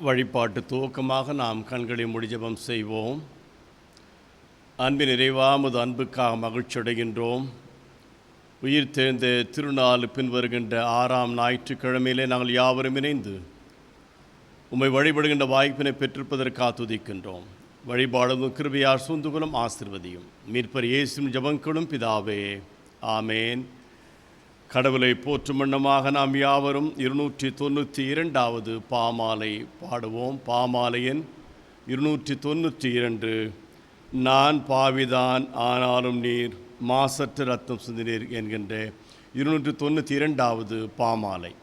வழிபாட்டு துவக்கமாக நாம் கண்களை மூடி ஜெபம் செய்வோம். அன்பின் இறைவா, உமது அன்புக்காக மகிழ்ச்சியடைகின்றோம். உயிர் தேர்ந்த திருநாள் பின்வருகின்ற 6ஆம் ஞாயிற்றுக்கிழமையிலே நாங்கள் யாவரும் இணைந்து உம்மை வழிபடுகின்ற வாய்ப்பினை பெற்றிருப்பதற்காக துதிக்கின்றோம். வழிபாடும் கிருபையார் சூழ்ந்துகுலம் ஆசீர்வதியும். மீட்பர் இயேசுவின் ஜெபங்களும் பிதாவே, ஆமேன். கடவுளை போற்றும் வண்ணமாக நாம் யாவரும் 292வது பாமாலை பாடுவோம். பாமாலையின் 292. நான் பாவிதான் ஆனாலும் நீர் மாசற்ற ரத்தம் சிந்தினீர் என்கின்ற 292வது பாமாலை.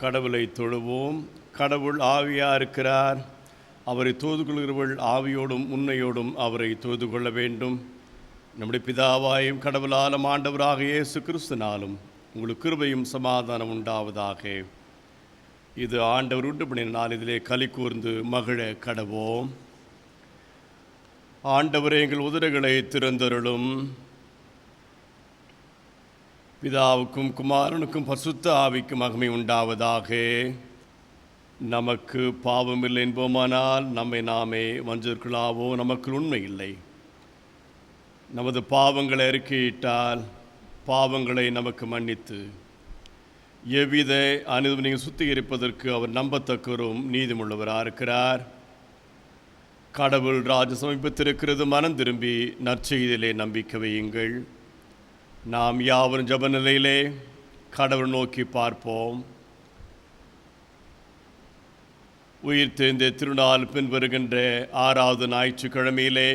கடவுளை தொழுவோம். கடவுள் ஆவியாக இருக்கிறார். அவரை தொழுது கொள்கிறவர்கள் ஆவியோடும் உண்மையோடும் அவரை தொழுது கொள்ள வேண்டும். நம்முடைய பிதாவாயும் கடவுளாலும் ஆண்டவராக இயேசு கிறிஸ்துனாலும் உங்களுக்கு கிருபையும் சமாதானம் உண்டாவதாக. இது ஆண்டவர் உண்டு பண்ணின நாள், இதிலே களி கூர்ந்து மகிழ கடவோம். ஆண்டவரே, எங்கள் உதடுகளை திறந்தருளும். பிதாவுக்கும் குமாரனுக்கும் பரிசுத்த ஆவிக்கும் மகிமை உண்டாவதாக. நமக்கு பாவமில்லை என்போமானால் நம்மை நாமே வஞ்சர்களாவோ, நமக்கு உண்மை இல்லை. நமது பாவங்களை அறிக்கையிட்டால் பாவங்களை நமக்கு மன்னித்து எவ்வித அனுமதியும் சுத்திகரிப்பதற்கு அவர் நம்பத்தக்கவரும் நீதிமுள்ளவராக இருக்கிறார். கடவுள் ராஜ சமீபத்திருக்கிறது. மனம் திரும்பி நற்செய்தியிலே நம்பிக்கை வையுங்கள். நாம் யாவரும் ஜெப நிலையிலே கடவுள் நோக்கி பார்ப்போம். உயிர் தெரிந்த திருநாள் பின்வருகின்ற 6வது ஞாயிற்றுக்கிழமையிலே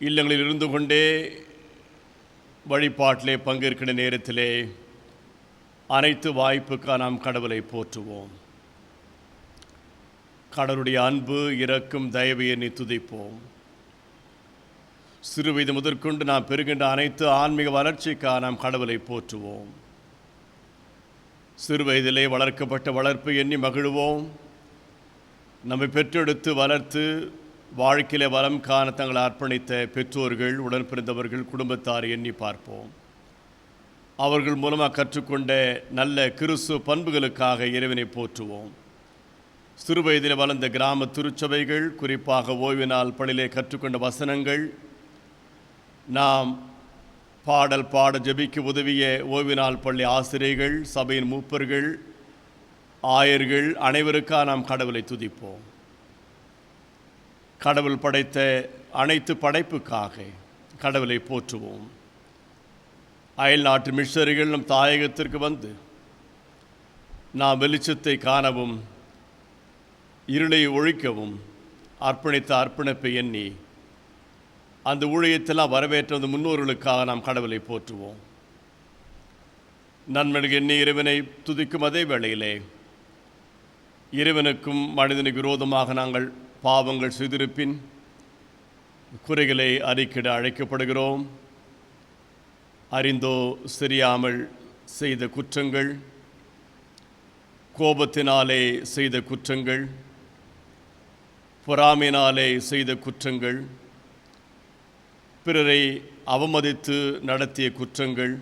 இல்லங்களில் இருந்து கொண்டே வழிபாட்டிலே பங்கேற்கிற நேரத்திலே அனைத்து வாய்ப்புக்காக நாம் கடவுளை போற்றுவோம். கடவுளுடைய அன்பு, இரக்கம், தயவை எண்ணி துதிப்போம். சிறு வயது முதற்கொண்டு நாம் பெறுகின்ற அனைத்து ஆன்மீக வளர்ச்சிக்காக நாம் கடவுளை போற்றுவோம். சிறு வயதிலே வளர்க்கப்பட்ட வளர்ப்பு எண்ணி மகிழ்வோம். நம்மை பெற்றெடுத்து வளர்த்து வாழ்க்கையிலே வளம் காண தங்களை அர்ப்பணித்த பெற்றோர்கள், உடன் பிறந்தவர்கள், குடும்பத்தார் எண்ணி பார்ப்போம். அவர்கள் மூலமாக கற்றுக்கொண்ட நல்ல கிறிஸ்துவ பண்புகளுக்காக இறைவனை போற்றுவோம். சிறு வயதில் வளர்ந்த கிராம திருச்சபைகள், குறிப்பாக ஓய்வினால் பணியிலே கற்றுக்கொண்ட வசனங்கள், நாம் பாடல் பாட ஜெபிக்க உதவிய ஓய்வினால் பள்ளி ஆசிரியர்கள், சபையின் மூப்பர்கள், ஆயர்கள் அனைவருக்காக நாம் கடவுளை துதிப்போம். கடவுள் படைத்த அனைத்து படைப்புக்காக கடவுளை போற்றுவோம். அயல் நாட்டு மிஷனரிகள் நம் தாயகத்திற்கு வந்து நாம் வெளிச்சத்தை காணவும் இருளை ஒழிக்கவும் அர்ப்பணித்த அர்ப்பணிப்பை எண்ணி அந்த ஊழியத்தெல்லாம் வரவேற்ற முன்னோர்களுக்காக நாம் கடவுளை போற்றுவோம். நன்மனுக்கு எண்ணி இறைவனை துதிக்கும் அதே வேளையிலே இறைவனுக்கும் மனிதனுக்கு விரோதமாக நாங்கள் பாவங்கள் செய்திருப்பின் குறைகளை அறிக்கையிட அழைக்கப்படுகிறோம். அறிந்தோ தெரியாமல் செய்த குற்றங்கள், கோபத்தினாலே செய்த குற்றங்கள், பொறாமையினாலே செய்த குற்றங்கள், பிறரை அவமதித்து நடத்திய குற்றங்கள்,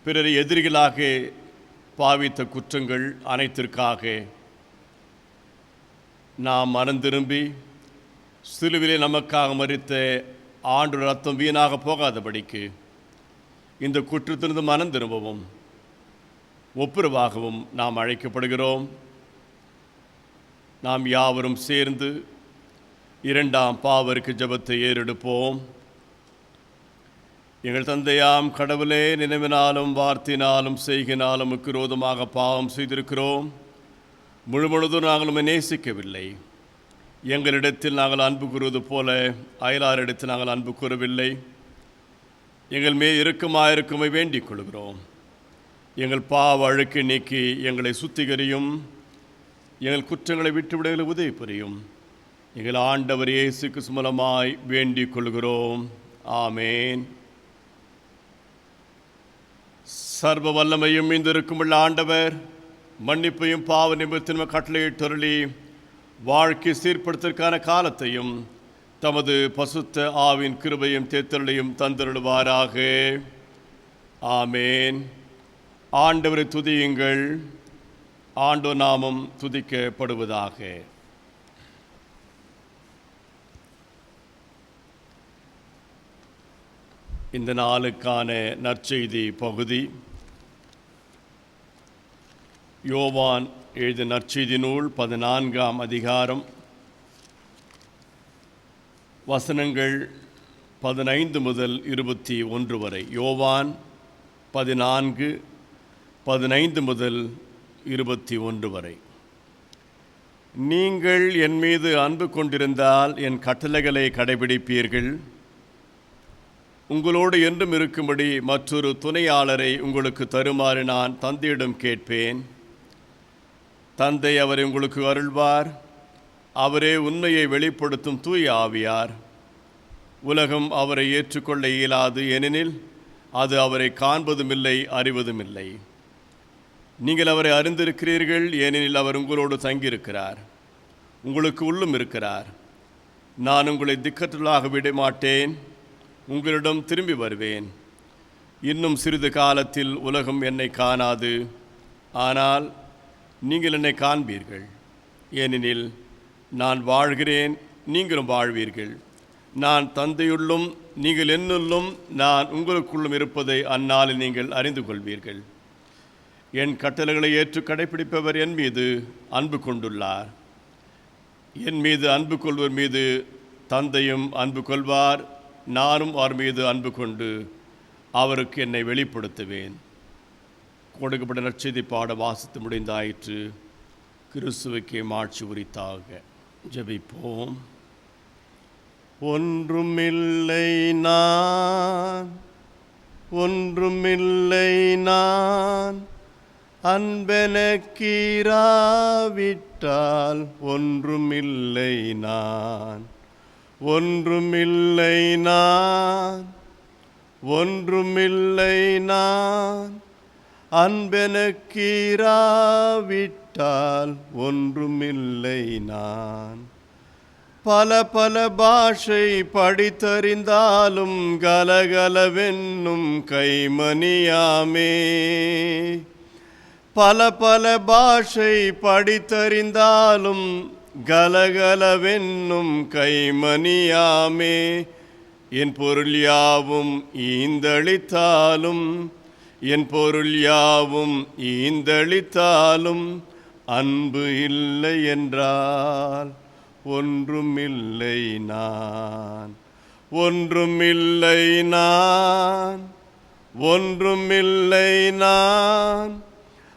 பிறரை எதிரிகளாக பாவித்த குற்றங்கள் அனைத்திற்காக நாம் மனம் திரும்பி சிலுவிலே நமக்காக மரித்த ஆண்டு ரத்தம் வீணாக போகாதபடிக்கு இந்த குற்றத்திலிருந்து மனம் திரும்பவும் ஒப்புரவாகவும் நாம் அழைக்கப்படுகிறோம். நாம் யாவரும் சேர்ந்து 2ஆம் பாவருக்கு ஜெபத்தை ஏறெடுப்போம். எங்கள் தந்தையாம் கடவுளே, நினைவினாலும் வார்த்தையினாலும் செய்கினாலும் உமக்கு விரோதமாக பாவம் செய்திருக்கிறோம். முழுவதும் நாங்கள் உம்மை நேசிக்கவில்லை. எங்களிடத்தில் நாங்கள் அன்பு கூறுவது போல அயலாரிடத்தில் நாங்கள் அன்பு கூறவில்லை. எங்கள் மேல் இருக்குமாயிருக்குமை வேண்டிக் கொள்கிறோம். எங்கள் பாவ அழுக்கை நீக்கி எங்களை சுத்திகரியும். எங்கள் குற்றங்களை விட்டுவிட எங்களுக்கு உதவி புரியும். எங்கள் ஆண்டவர் இயேசு கிறிஸ்து மூலமாய் வேண்டிக் கொள்கிறோம். ஆமேன். சர்வ வல்லமையும் மீந்திருக்கும் உள்ள ஆண்டவர் மன்னிப்பையும் பாவ நிமித்தமும் கட்டளையிட்டருளி வாழ்க்கை சீர்படுத்துவதற்கான காலத்தையும் தமது பசுத்த ஆவின் கிருபையும் தேத்தருளையும் தந்தருளுவாராக. ஆமேன். ஆண்டவரை துதியுங்கள். ஆண்டவர் நாமம் துதிக்கப்படுவதாக. இந்த நாளுக்கான நற்செய்தி பகுதி யோவான் எழுதிய நற்செய்தி நூல் 14ஆம் அதிகாரம் வசனங்கள் 15 முதல் 21 வரை. யோவான் 14:15 முதல் 21 வரை. நீங்கள் என் மீது அன்பு கொண்டிருந்தால் என் கட்டளைகளை கடைபிடிப்பீர்கள். உங்களோடு என்றும் இருக்கும்படி மற்றொரு துணையாளரை உங்களுக்கு தருமாறு நான் தந்தையிடம் கேட்பேன். தந்தை அவரை உங்களுக்கு அருள்வார். அவரே உண்மையை வெளிப்படுத்தும் தூய ஆவியார். உலகம் அவரை ஏற்றுக்கொள்ள இயலாது, ஏனெனில் அது அவரை காண்பதுமில்லை, அறிவதுமில்லை. நீங்கள் அவரை அறிந்திருக்கிறீர்கள், ஏனெனில் அவர் உங்களோடு தங்கியிருக்கிறார், உங்களுக்கு உள்ளும் இருக்கிறார். நான் உங்களை திக்கற்றலாக விடமாட்டேன், உங்களிடம் திரும்பி வருவேன். இன்னும் சிறிது காலத்தில் உலகம் என்னை காணாது, ஆனால் நீங்கள் என்னை காண்பீர்கள். ஏனெனில் நான் வாழ்கிறேன், நீங்களும் வாழ்வீர்கள். நான் தந்தையுள்ளும் நீங்கள் என்னுள்ளும் நான் உங்களுக்குள்ளும் இருப்பதை அந்நாளில் நீங்கள் அறிந்து கொள்வீர்கள். என் கட்டளைகளை ஏற்று கடைப்பிடிப்பவர் என் மீது அன்பு கொண்டுள்ளார். என் மீது அன்பு கொள்வர் மீது தந்தையும் அன்பு கொள்வார். நானும் அவர் மீது அன்பு கொண்டு அவருக்கு என்னை வெளிப்படுத்துவேன். கொடுக்கப்பட்ட நற்செய்தி பாட வாசித்து முடிந்தாயிற்று. கிறிஸ்துவுக்கே மாட்சி உரித்தாக. ஜெபிப்போம். ஒன்றுமில்லை நான், ஒன்றுமில்லை நான், அன்பெனக்கீராவிட்டால் ஒன்றுமில்லை நான், ஒன்றுமில்லை நான், ஒன்றுமில்லை நான், அன்பெனக்கீராவிட்டால் ஒன்றுமில்லை நான். பல பல பாஷை படித்தறிந்தாலும் கலகலவென்னும் கைமணியாமே. பல பல பாஷை படித்தறிந்தாலும் கலகலவென்னும் கைமணியாமே. என் பொருள் யாவும் ஈந்தளித்தாலும், என் பொருள் யாவும் ஈந்தளித்தாலும் அன்பு இல்லை என்றால் ஒன்றுமில்லை நான், ஒன்றுமில்லை நான், ஒன்றுமில்லை நான்,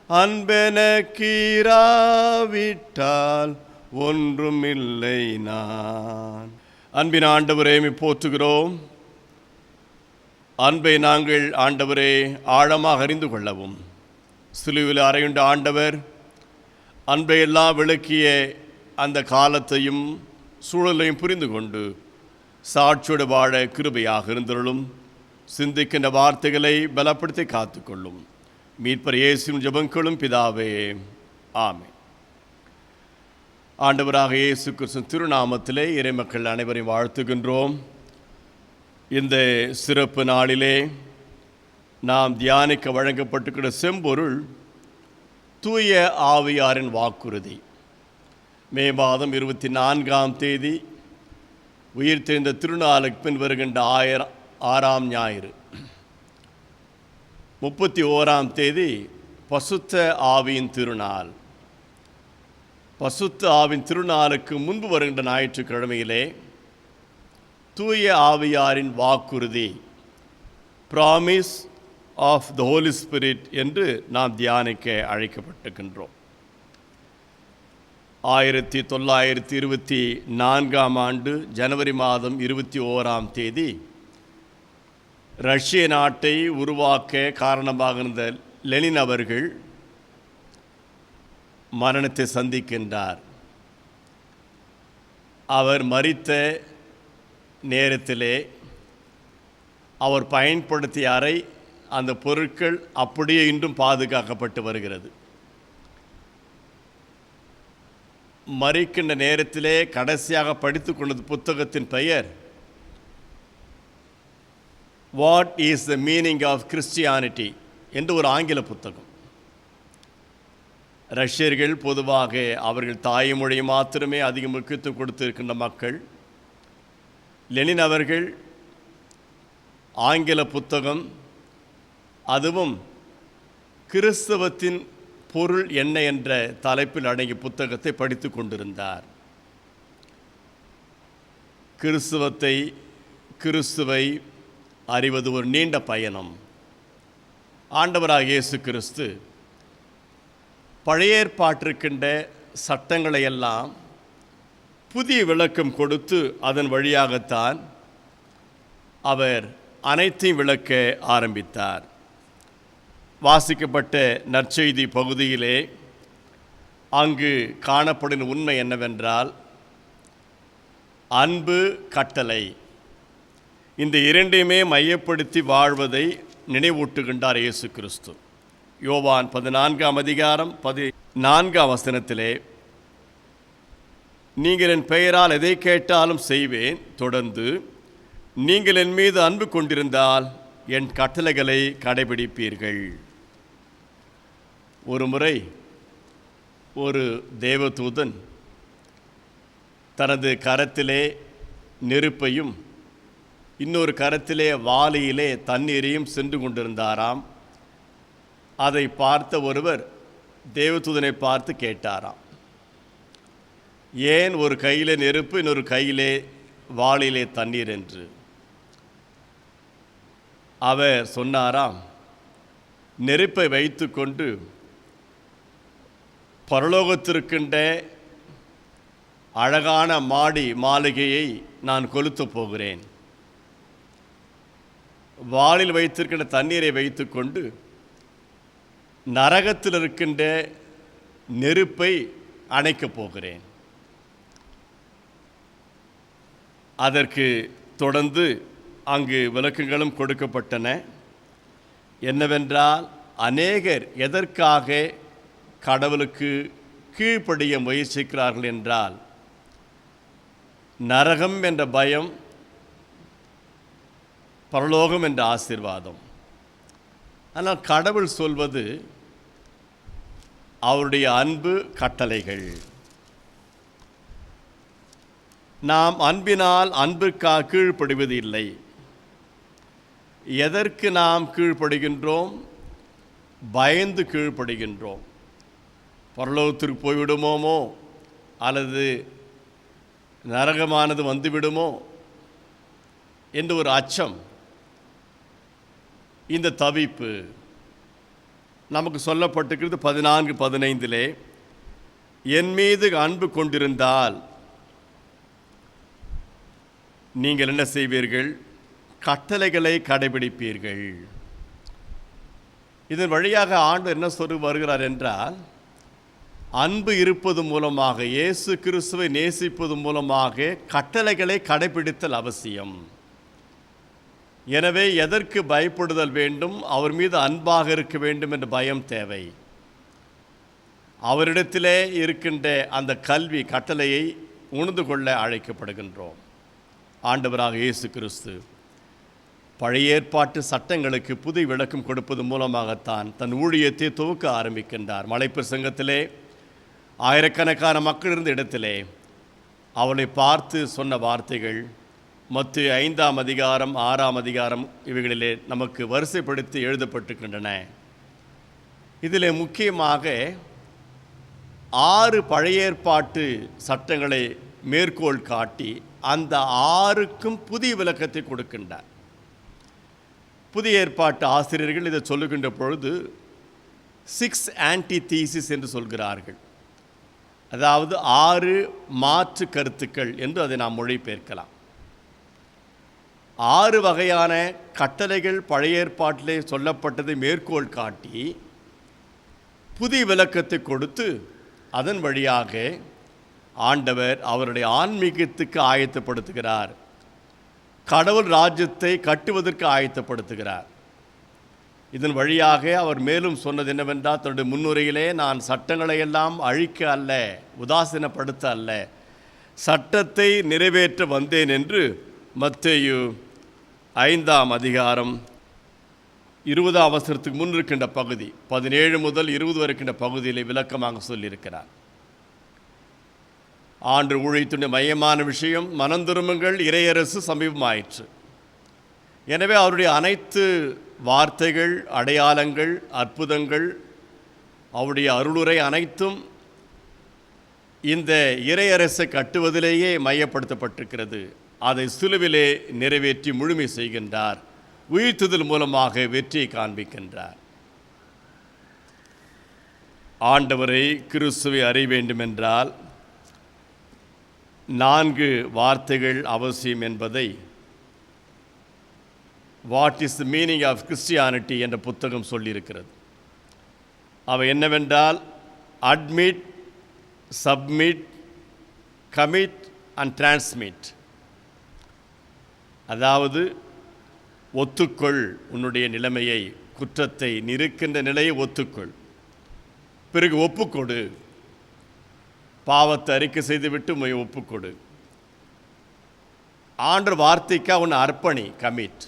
அன்பெனக்கீராவிட்டால் ஒன்றுமில்லை நான். அன்பின் ஆண்டவரே, போற்றுகிறோம். அன்பை நாங்கள் ஆண்டவரே ஆழமாக அறிந்து கொள்ளவும், சிலுவையில் அறையுண்ட ஆண்டவர் அன்பை எல்லாம் விளக்கிய அந்த காலத்தையும் சூழலையும் புரிந்து கொண்டு சாட்சியோடு வாழ கிருபையாக இருந்தருளும். சிந்திக்கின்ற வார்த்தைகளை பலப்படுத்தி காத்துக்கொள்ளும். மீட்பர் இயேசுவின் ஜெபங்களும் பிதாவே, ஆமென். ஆண்டவராக இயேசு கிறிஸ்து திருநாமத்திலே இறைமக்கள் அனைவரையும் வாழ்த்துகின்றோம். இந்த சிறப்பு நாளிலே நாம் தியானிக்க வழங்கப்பட்டிருக்கிற செம்பொருள் தூய ஆவியாரின் வாக்குறுதி. மே மாதம் 24ஆம் தேதி உயிர்த்தெழுந்த திருநாளுக்கு பின் வருகின்ற 6ஆம் ஞாயிறு, 31ஆம் தேதி பசுத்த ஆவியின் திருநாள். பசுத்த ஆவின் திருநாளுக்கு முன்பு வருகின்ற ஞாயிற்றுக்கிழமையிலே தூய ஆவியாரின் வாக்குறுதி, promise of the holy spirit என்று நாம் தியானிக்க அழைக்கப்பட்டிருக்கின்றோம். 1924ஆம் ஆண்டு ஜனவரி மாதம் 21ஆம் தேதி ரஷ்ய நாட்டை உருவாக்க காரணமாக இருந்த லெனின் அவர்கள் மரணத்தை சந்திக்கின்றார். அவர் மரித்த நேரத்திலே அவர் பயன்படுத்திய அறை, அந்த பொருட்கள் அப்படியே இன்றும் பாதுகாக்கப்பட்டு வருகிறது. மரிக்கின்ற நேரத்திலே கடைசியாக படித்து கொண்டது புத்தகத்தின் பெயர் what is the meaning of Christianity என்று ஒரு ஆங்கில புத்தகம். ரஷ்யர்கள் பொதுவாக அவர்கள் தாய்மொழி மாத்திரமே அதிக முக்கியத்துவம் கொடுத்திருக்கின்ற மக்கள். லெனின் அவர்கள் ஆங்கில புத்தகம், அதுவும் கிறிஸ்தவத்தின் பொருள் என்ன என்ற தலைப்பில் அடங்கிய புத்தகத்தை படித்து கொண்டிருந்தார். கிறிஸ்துவை அறிவது ஒரு நீண்ட பயணம். ஆண்டவராக இயேசு கிறிஸ்து பழைய ஏற்பாட்டிற்கின்ற சட்டங்களை எல்லாம் புதிய விளக்கம் கொடுத்து அதன் வழியாகத்தான் அவர் அனைத்தையும் விளக்க ஆரம்பித்தார். வாசிக்கப்பட்ட நற்செய்தி பகுதியிலே அங்கு காணப்படும் உண்மை என்னவென்றால், அன்பு, கட்டளை, இந்த இரண்டையுமே மையப்படுத்தி வாழ்வதை நினைவூட்டுகின்றார் இயேசு கிறிஸ்து. யோவான் 14ஆம் அதிகாரம் 14ஆம் வசனத்திலே, நீங்கள் என் பெயரால் எதை கேட்டாலும் செய்வேன், தொடர்ந்து நீங்கள் என் மீது அன்பு கொண்டிருந்தால் என் கட்டளைகளை கடைபிடிப்பீர்கள். ஒரு முறை ஒரு தேவதூதன் தனது கரத்திலே நெருப்பையும் இன்னொரு கரத்திலே வாளியிலே தண்ணீரையும் சென்று கொண்டிருந்தாராம். அதை பார்த்த ஒருவர் தேவதூதனை பார்த்து கேட்டாராம், ஏன் ஒரு கையிலே நெருப்பு இன்னொரு கையிலே வாளியிலே தண்ணீர் என்று. அவர் சொன்னாராம், நெருப்பை வைத்து கொண்டு பரலோகத்திற்கின்ற அழகான மாளிகையை நான் கொளுத்தப் போகிறேன். வாளில் வைத்திருக்கின்ற தண்ணீரை வைத்து கொண்டு நரகத்தில் இருக்கின்ற நெருப்பை அணைக்கப் போகிறேன். அதற்கு தொடர்ந்து அங்கு விளக்கங்களும் கொடுக்கப்பட்டன. என்னவென்றால், அநேகர் எதற்காக கடவுளுக்கு கீழ்ப்படிய முயற்சிக்கிறார்கள் என்றால், நரகம் என்ற பயம், பரலோகம் என்ற ஆசீர்வாதம். ஆனால் கடவுள் சொல்வது அவருடைய அன்பு, கட்டளைகள். நாம் அன்பினால் அன்பிற்காக கீழ்ப்படுவது இல்லை. எதற்கு நாம் கீழ்ப்படுகின்றோம்? பயந்து கீழ்ப்படுகின்றோம். பரலோகத்திற்கு போய்விடுமோமோ, அல்லது நரகமானது வந்துவிடுமோ என்று ஒரு அச்சம், இந்த தவிப்பு நமக்கு சொல்லப்பட்டிருக்கிறது. 14:15 என் மீது அன்பு கொண்டிருந்தால் நீங்கள் என்ன செய்வீர்கள்? கட்டளைகளை கடைபிடிப்பீர்கள். இதன் வழியாக ஆண்டவர் என்ன சொல்லி வருகிறார் என்றால், அன்பு இருப்பது மூலமாக, இயேசு கிறிஸ்துவை நேசிப்பது மூலமாக கட்டளைகளை கடைபிடித்தல் அவசியம். எனவே எதற்கு பயப்படுதல் வேண்டும்? அவர் மீது அன்பாக இருக்க வேண்டும் என்ற பயம் தேவை. அவரிடத்திலே இருக்கின்ற அந்த கல்வி, கட்டளையை உணர்ந்து கொள்ள அழைக்கப்படுகின்றோம். ஆண்டவராக இயேசு கிறிஸ்து பழைய ஏற்பாட்டு சட்டங்களுக்கு புதிய விளக்கம் கொடுப்பது மூலமாகத்தான் தன் ஊழியத்தை துவக்க ஆரம்பிக்கின்றார். மலைப்பிரசங்கத்திலே ஆயிரக்கணக்கான மக்கள் இருந்த இடத்திலே அவளை பார்த்து சொன்ன வார்த்தைகள் மத்தேயு 5ஆம் அதிகாரம் 6ஆம் அதிகாரம் இவைகளிலே நமக்கு வரிசைப்படுத்தி எழுதப்பட்டிருக்கின்றன. இதில் முக்கியமாக 6 பழைய ஏற்பாட்டு சட்டங்களை மேற்கோள் காட்டி அந்த 6க்கும் புதிய விளக்கத்தை கொடுக்கின்றார். புதிய ஏற்பாட்டு ஆசிரியர்கள் இதை சொல்லுகின்ற பொழுது 6 ஆன்டிதீசிஸ் என்று சொல்கிறார்கள். அதாவது 6 மாற்று கருத்துக்கள் என்று அதை நாம் மொழிபெயர்க்கலாம். 6 வகையான கட்டளைகள் பழைய ஏற்பாட்டிலே சொல்லப்பட்டதை மேற்கோள் காட்டி புதிய விளக்கத்தை கொடுத்து அதன் வழியாக ஆண்டவர் அவருடைய ஆன்மீகத்துக்கு ஆயத்தப்படுத்துகிறார். கடவுள் ராஜ்யத்தை கட்டுவதற்கு ஆயத்தப்படுத்துகிறார். இதன் வழியாக அவர் மேலும் சொன்னது என்னவென்றால், தன்னுடைய முன்னுரையிலே, நான் சட்டங்களை எல்லாம் அழிக்க அல்ல, உதாசீனப்படுத்த அல்ல, சட்டத்தை நிறைவேற்ற வந்தேன் என்று மத்தேயு 5ஆம் அதிகாரம் 20ஆம் வசனத்துக்கு முன் இருக்கின்ற பகுதி 17 முதல் 20 வரை இருக்கின்ற பகுதியில் விளக்கமாக சொல்லியிருக்கிறார். ஆண்டு ஊழியத்துடைய மையமான விஷயம், மனம் திரும்புங்கள், இறையரசு சமீபமாயிற்று. எனவே அவருடைய அனைத்து வார்த்தைகள், அடையாளங்கள், அற்புதங்கள், அவருடைய அருளுரை அனைத்தும் இந்த இறையரசை கட்டுவதிலேயே மையப்படுத்தப்பட்டிருக்கிறது. அதை சிலுவிலே நிறைவேற்றி முழுமை செய்கின்றார். உயிர்த்தெழுதல் மூலமாக வெற்றியை காண்பிக்கின்றார். ஆண்டவரை கிறிஸ்துவை அறிய வேண்டுமென்றால் 4 வார்த்தைகள் அவசியம் என்பதை what is the meaning of Christianity என்ற புத்தகம் சொல்லியிருக்கிறது. அவை என்னவென்றால் admit, submit, commit and transmit. அதாவது ஒத்துக்கொள் உன்னுடைய நிலைமையை, குற்றத்தை, நிற்கின்ற நிலையை ஒத்துக்கொள், பிறகு ஒப்புக்கொடு, பாவத்தை அறிக்கை செய்துவிட்டு ஒப்புக்கொடு, ஆண்டவர் வார்த்தைக்காக உன்னை அர்ப்பணி, கமிட்.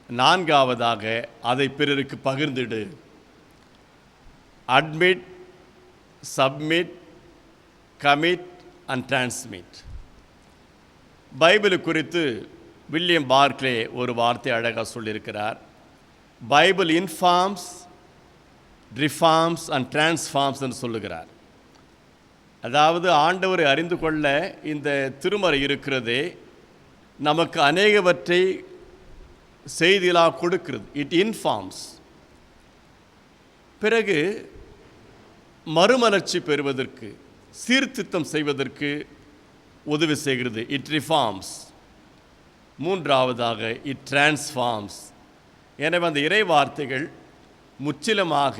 நான்காவதாக அதை பிறருக்கு பகிர்ந்திடு, admit, submit, commit and transmit. Bible குறித்து வில்லியம் பார்க்லே ஒரு வார்த்தை அழகாக சொல்லியிருக்கிறார். Bible informs, reforms and transforms என்று சொல்லுகிறார். அதாவது ஆண்டவரை அறிந்து கொள்ள இந்த திருமறை இருக்கிறதே நமக்கு அநேகவற்றை செய்திகளாக கொடுக்கிறது. It informs. பிறகு மறுமலர்ச்சி பெறுவதற்கு, சீர்திருத்தம் செய்வதற்கு உதவி செய்கிறது. It reforms. மூன்றாவதாக இட் டிரான்ஸ்ஃபார்ம்ஸ். எனவே அந்த இறை வார்த்தைகள் முற்றிலுமாக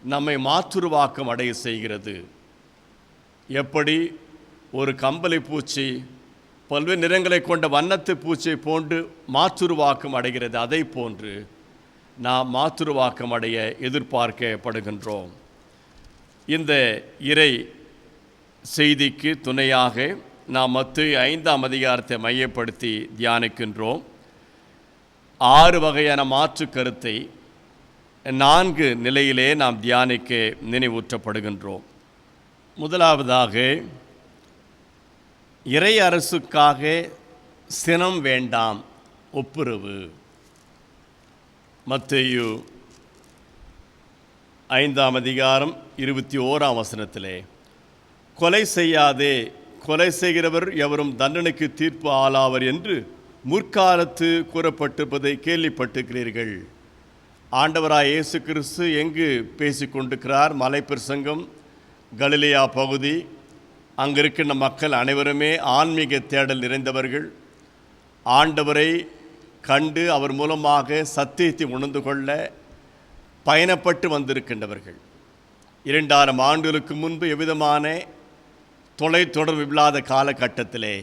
நம்மை மாற்றுருவாக்கம் அடைய செய்கிறது. எப்படி ஒரு கம்பளி பூச்சி பல்வேறு நிறங்களை கொண்ட வண்ணத்து பூச்சியை போன்று மாற்றுருவாக்கம் அடைகிறது, அதை போன்று நாம் மாற்றுருவாக்கம் அடைய எதிர்பார்க்கப்படுகின்றோம். இந்த இறை செய்திக்கு துணையாக நாம் மத்தேயு 5ஆம் அதிகாரத்தை மையப்படுத்தி தியானிக்கின்றோம். 6 வகையான மாற்று கருத்தை 4 நிலையிலே நாம் தியானிக்க நினைவூற்றப்படுகின்றோம். முதலாவதாக, இறை அரசுக்காக சினம் வேண்டாம், ஒப்புரவு. மத்தேயு 5ஆம் அதிகாரம் 21ஆம் வசனத்திலே, கொலை செய்யாதே, கொலை செய்கிறவர் எவரும் தண்டனைக்கு தீர்ப்பு ஆளாவர் என்று முற்காலத்து கூறப்பட்டிருப்பதை கேள்விப்பட்டிருக்கிறீர்கள். ஆண்டவராய் இயேசு கிறிஸ்து எங்கு பேசிக்கொண்டிருக்கிறார்? மலைப்பிரசங்கம், கலிலேயா பகுதி. அங்கே இருக்கின்ற மக்கள் அனைவருமே ஆன்மீக தேடல் நிறைந்தவர்கள். ஆண்டவரை கண்டு அவர் மூலமாக சத்தியத்தை உணர்ந்து கொள்ள பயணப்பட்டு வந்திருக்கின்றவர்கள். 2000 ஆண்டுகளுக்கு முன்பு எவ்விதமான தொலைத்தொடர்பு இல்லாத காலகட்டத்திலே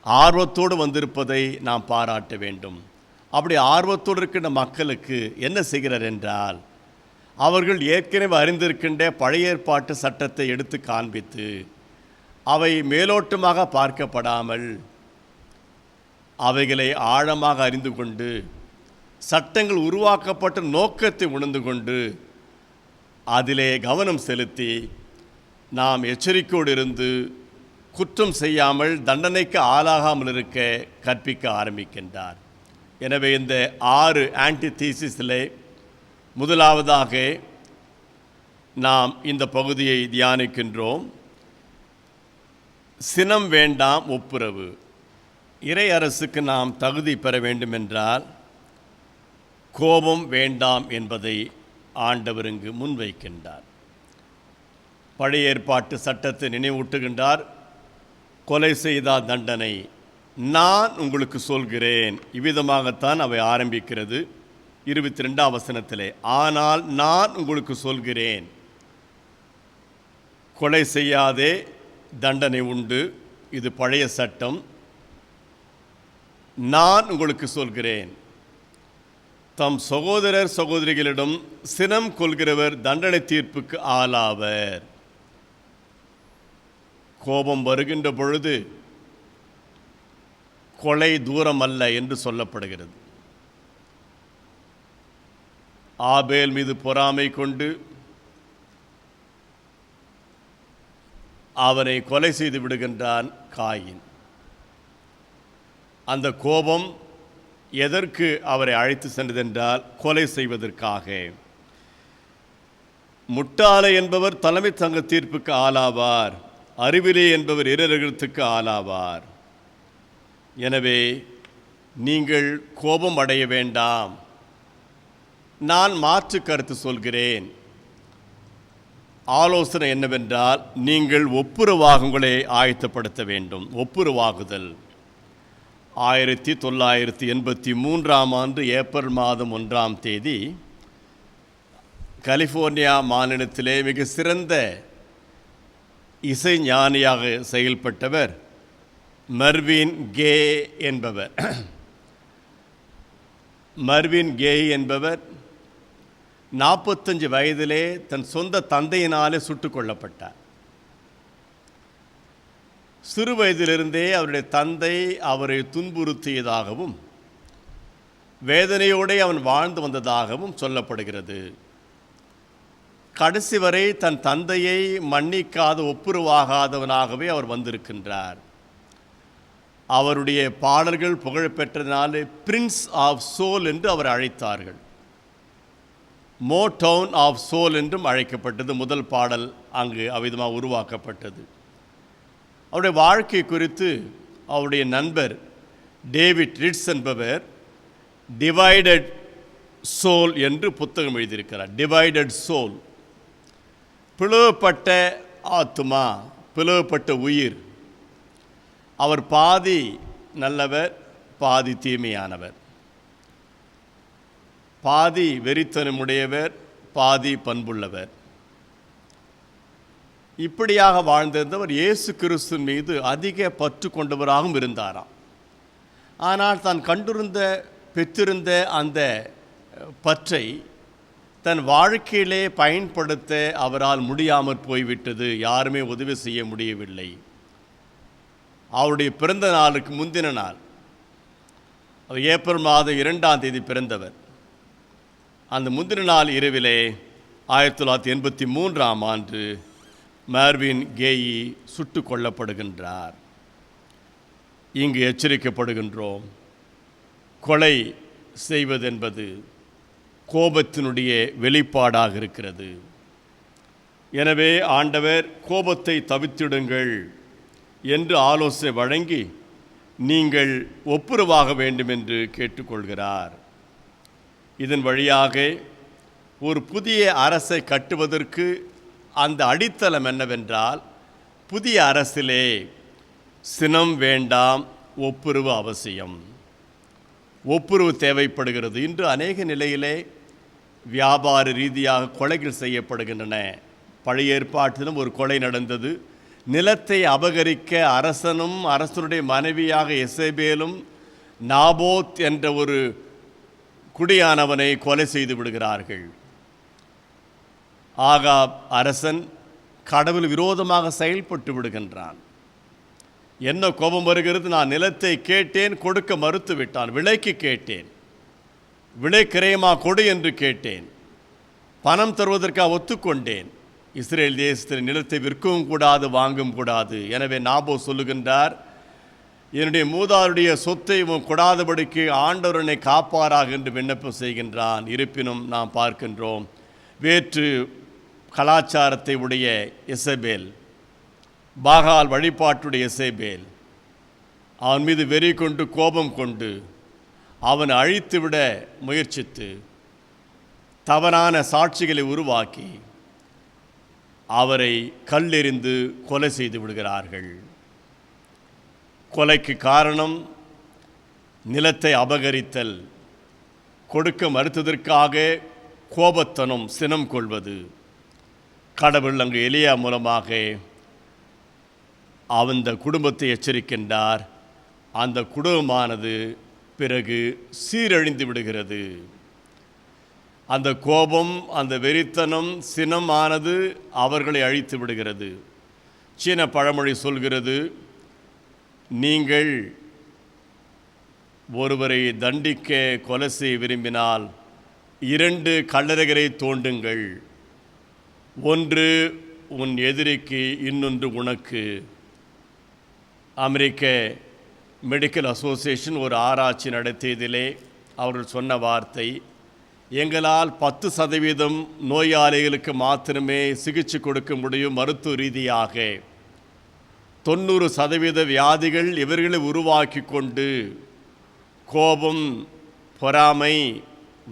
ஆர்வத்தோடு வந்திருப்பதை நாம் பாராட்ட வேண்டும். அப்படி ஆர்வத்தோடு இருக்கின்ற மக்களுக்கு என்ன செய்கிறார் என்றால், அவர்கள் ஏற்கனவே அறிந்திருக்கின்ற பழைய ஏற்பாட்டு சட்டத்தை எடுத்து காண்பித்து அவை மேலோட்டமாக பார்க்கப்படாமல் அவைகளை ஆழமாக அறிந்து கொண்டு சட்டங்கள் உருவாக்கப்பட்ட நோக்கத்தை உணர்ந்து கொண்டு அதிலே கவனம் செலுத்தி நாம் எச்சரிக்கையோடு இருந்து குற்றம் செய்யாமல் தண்டனைக்கு ஆளாகாமல் இருக்க கற்பிக்க ஆரம்பிக்கின்றார். எனவே இந்த 6 ஆன்டிதீசிஸிலே முதலாவதாக நாம் இந்த பகுதியை தியானிக்கின்றோம். சினம் வேண்டாம், ஒப்புரவு. இறை அரசுக்கு நாம் தகுதி பெற வேண்டுமென்றால் கோபம் வேண்டாம் என்பதை ஆண்டவர் இங்கு முன்வைக்கின்றார். பழைய ஏற்பாட்டு சட்டத்தை நினைவூட்டுகின்றார். கொலை செய்தால் தண்டனை, நான் உங்களுக்கு சொல்கிறேன். இவ்விதமாகத்தான் அவை ஆரம்பிக்கிறது 22ஆம் வசனத்திலே. ஆனால் நான் உங்களுக்கு சொல்கிறேன், கொலை செய்யாதே, தண்டனை உண்டு. இது பழைய சட்டம். நான் உங்களுக்கு சொல்கிறேன், தம் சகோதரர் சகோதரிகளிடம் சினம் கொள்கிறவர் தண்டனை தீர்ப்புக்கு ஆளாவர். கோபம் வருகின்ற பொழுது கொலை தூரம் அல்ல என்று சொல்லப்படுகிறது. ஆபேல் மீது பொறாமை கொண்டு அவரை கொலை செய்து விடுகின்றான் காயின். அந்த கோபம் எதற்கு அவரை அழைத்து சென்றதென்றால் கொலை செய்வதற்காக. முட்டாளை என்பவர் தலைமை சங்க தீர்ப்புக்கு ஆளாவார், அறிவிலே என்பவர் இரகத்துக்கு ஆளாவார். எனவே நீங்கள் கோபம் அடைய வேண்டாம். நான் மாற்று கருத்து சொல்கிறேன். ஆலோசனை என்னவென்றால், நீங்கள் ஒப்புரவாக உங்களை ஆயத்தப்படுத்த வேண்டும். ஒப்புரவாகுதல். 1983ஆம் ஆண்டு ஏப்ரல் மாதம் 1ஆம் தேதி கலிஃபோர்னியா மாநிலத்திலே மிக சிறந்த இசை ஞானியாக செயல்பட்டவர் மர்வின் கே என்பவர். மர்வின் கே என்பவர் 45 வயதிலே தன் சொந்த தந்தையினாலே சுட்டுக் கொல்லப்பட்டார். சிறு வயதிலிருந்தே அவருடைய தந்தை அவரை துன்புறுத்தியதாகவும் வேதனையோடு அவன் வாழ்ந்து வந்ததாகவும் சொல்லப்படுகிறது. கடைசி வரை தன் தந்தையை மன்னிக்காத ஒப்புரவாகாதவனாகவே அவர் வந்திருக்கின்றார். அவருடைய பாடல்கள் புகழ்பெற்றதினாலே பிரின்ஸ் ஆஃப் சோல் என்று அவர் அழைத்தார்கள். மோடவுன் ஆஃப் சோல் என்றும் அழைக்கப்பட்டது. முதல் பாடல் அங்கு அவ்விதமாக உருவாக்கப்பட்டது. அவருடைய வாழ்க்கை குறித்து அவருடைய நண்பர் டேவிட் ரிட்ஸ் என்பவர் டிவைடட் சோல் என்று புத்தகம் எழுதியிருக்கிறார். டிவைடட் சோல், பிளவுபட்ட ஆத்துமா, பிளவுபட்ட உயிர். அவர் பாதி நல்லவர், பாதி தீமையானவர், பாதி வெறித்தனமுடையவர், பாதி பண்புள்ளவர். இப்படியாக வாழ்ந்திருந்தவர் இயேசு கிறிஸ்துவின் மீது அதிக பற்று கொண்டவராகவும் இருந்தாராம். ஆனால் தான் பெற்றிருந்த அந்த பற்றை தன் வாழ்க்கையிலே பயன்படுத்த அவரால் முடியாமற் போய்விட்டது. யாருமே உதவி செய்ய முடியவில்லை. அவருடைய பிறந்த நாளுக்கு முந்தின நாள், அவர் ஏப்ரல் மாதம் 2ஆம் தேதி பிறந்தவர். அந்த முந்தின நாள் இரவிலே 1983ஆம் ஆண்டு மர்வின் கேயி சுட்டு கொல்லப்படுகின்றார். இங்கு எச்சரிக்கப்படுகின்றோம். கொலை செய்வதென்பது கோபத்தினுடைய வெளிப்பாடாக இருக்கிறது. எனவே ஆண்டவர் கோபத்தை தவிர்த்திடுங்கள் என்று ஆலோசனை வழங்கி நீங்கள் ஒப்புரவாக வேண்டும் என்று கேட்டுக்கொள்கிறார். இதன் வழியாக ஒரு புதிய அரசை கட்டுவதற்கு அந்த அடித்தளம் என்னவென்றால், புதிய அரசிலே சினம் வேண்டாம், ஒப்புரவு அவசியம். ஒப்புரவு தேவைப்படுகிறது. இன்று அநேக நிலையிலே வியாபார ரீதியாக கொலைகள் செய்யப்படுகின்றன. பழைய ஏற்பாட்டிலும் ஒரு கொலை நடந்தது. நிலத்தை அபகரிக்க அரசனும் அரசனுடைய மனைவியாக எசேபேலும் நாபோத் என்ற ஒரு குடியானவனை கொலை செய்து விடுகிறார்கள். ஆகாப் அரசன் கடவுள் விரோதமாக செயல்பட்டு விடுகின்றான். என்ன கோபம் வருகிறது? நான் நிலத்தை கேட்டேன், கொடுக்க மறுத்து விட்டான். விலைக்கு கேட்டேன், விலை கிரயமா கொடு என்று கேட்டேன், பணம் தருவதற்காக ஒத்துக்கொண்டேன். இஸ்ரேல் தேசத்தில் நிலத்தை விற்கவும் கூடாது, வாங்கவும் கூடாது. எனவே நாபோ சொல்லுகின்றார், என்னுடைய மூதாருடைய சொத்தை கொடாதபடிக்கு ஆண்டவர் என்னை காப்பாராக என்று விண்ணப்பம் செய்கின்றான். இருப்பினும் நாம் பார்க்கின்றோம், வேற்று கலாச்சாரத்தை உடைய எசபேல், பாகால் வழிபாட்டுடைய எசபேல் அவன் மீது வெறி கொண்டு கோபம் கொண்டு அவன் அழித்துவிட முயற்சித்து தவறான சாட்சிகளை உருவாக்கி அவரை கல்லெறிந்து கொலை செய்து விடுகிறார்கள். கொலைக்கு காரணம் நிலத்தை அபகரித்தல், கொடுக்க மறுத்ததற்காக கோபத்தனம், சினம் கொள்வது. கடவுள் அங்கு எலியா மூலமாக அந்த குடும்பத்தை எச்சரிக்கின்றார். அந்த குடும்பமானது பிறகு சீரழிந்து விடுகிறது. அந்த கோபம், அந்த வெறித்தனம், சினமானது அவர்களை அழித்து விடுகிறது. சீன பழமொழி சொல்கிறது, நீங்கள் ஒருவரை தண்டிக்க கொலை செய்ய விரும்பினால் 2 கல்லறைகளை தோண்டுங்கள், ஒன்று உன் எதிரிக்கு, இன்னொன்று உனக்கு. அமெரிக்க மெடிக்கல் அசோசியேஷன் ஒரு ஆராய்ச்சி நடத்தியதிலே அவர்கள் சொன்ன வார்த்தை, எங்களால் 10% நோயாளிகளுக்கு மாத்திரமே சிகிச்சை கொடுக்க முடியும். மருத்துவ ரீதியாக 90% வியாதிகள் இவர்களை உருவாக்கி கொண்டு கோபம், பொறாமை,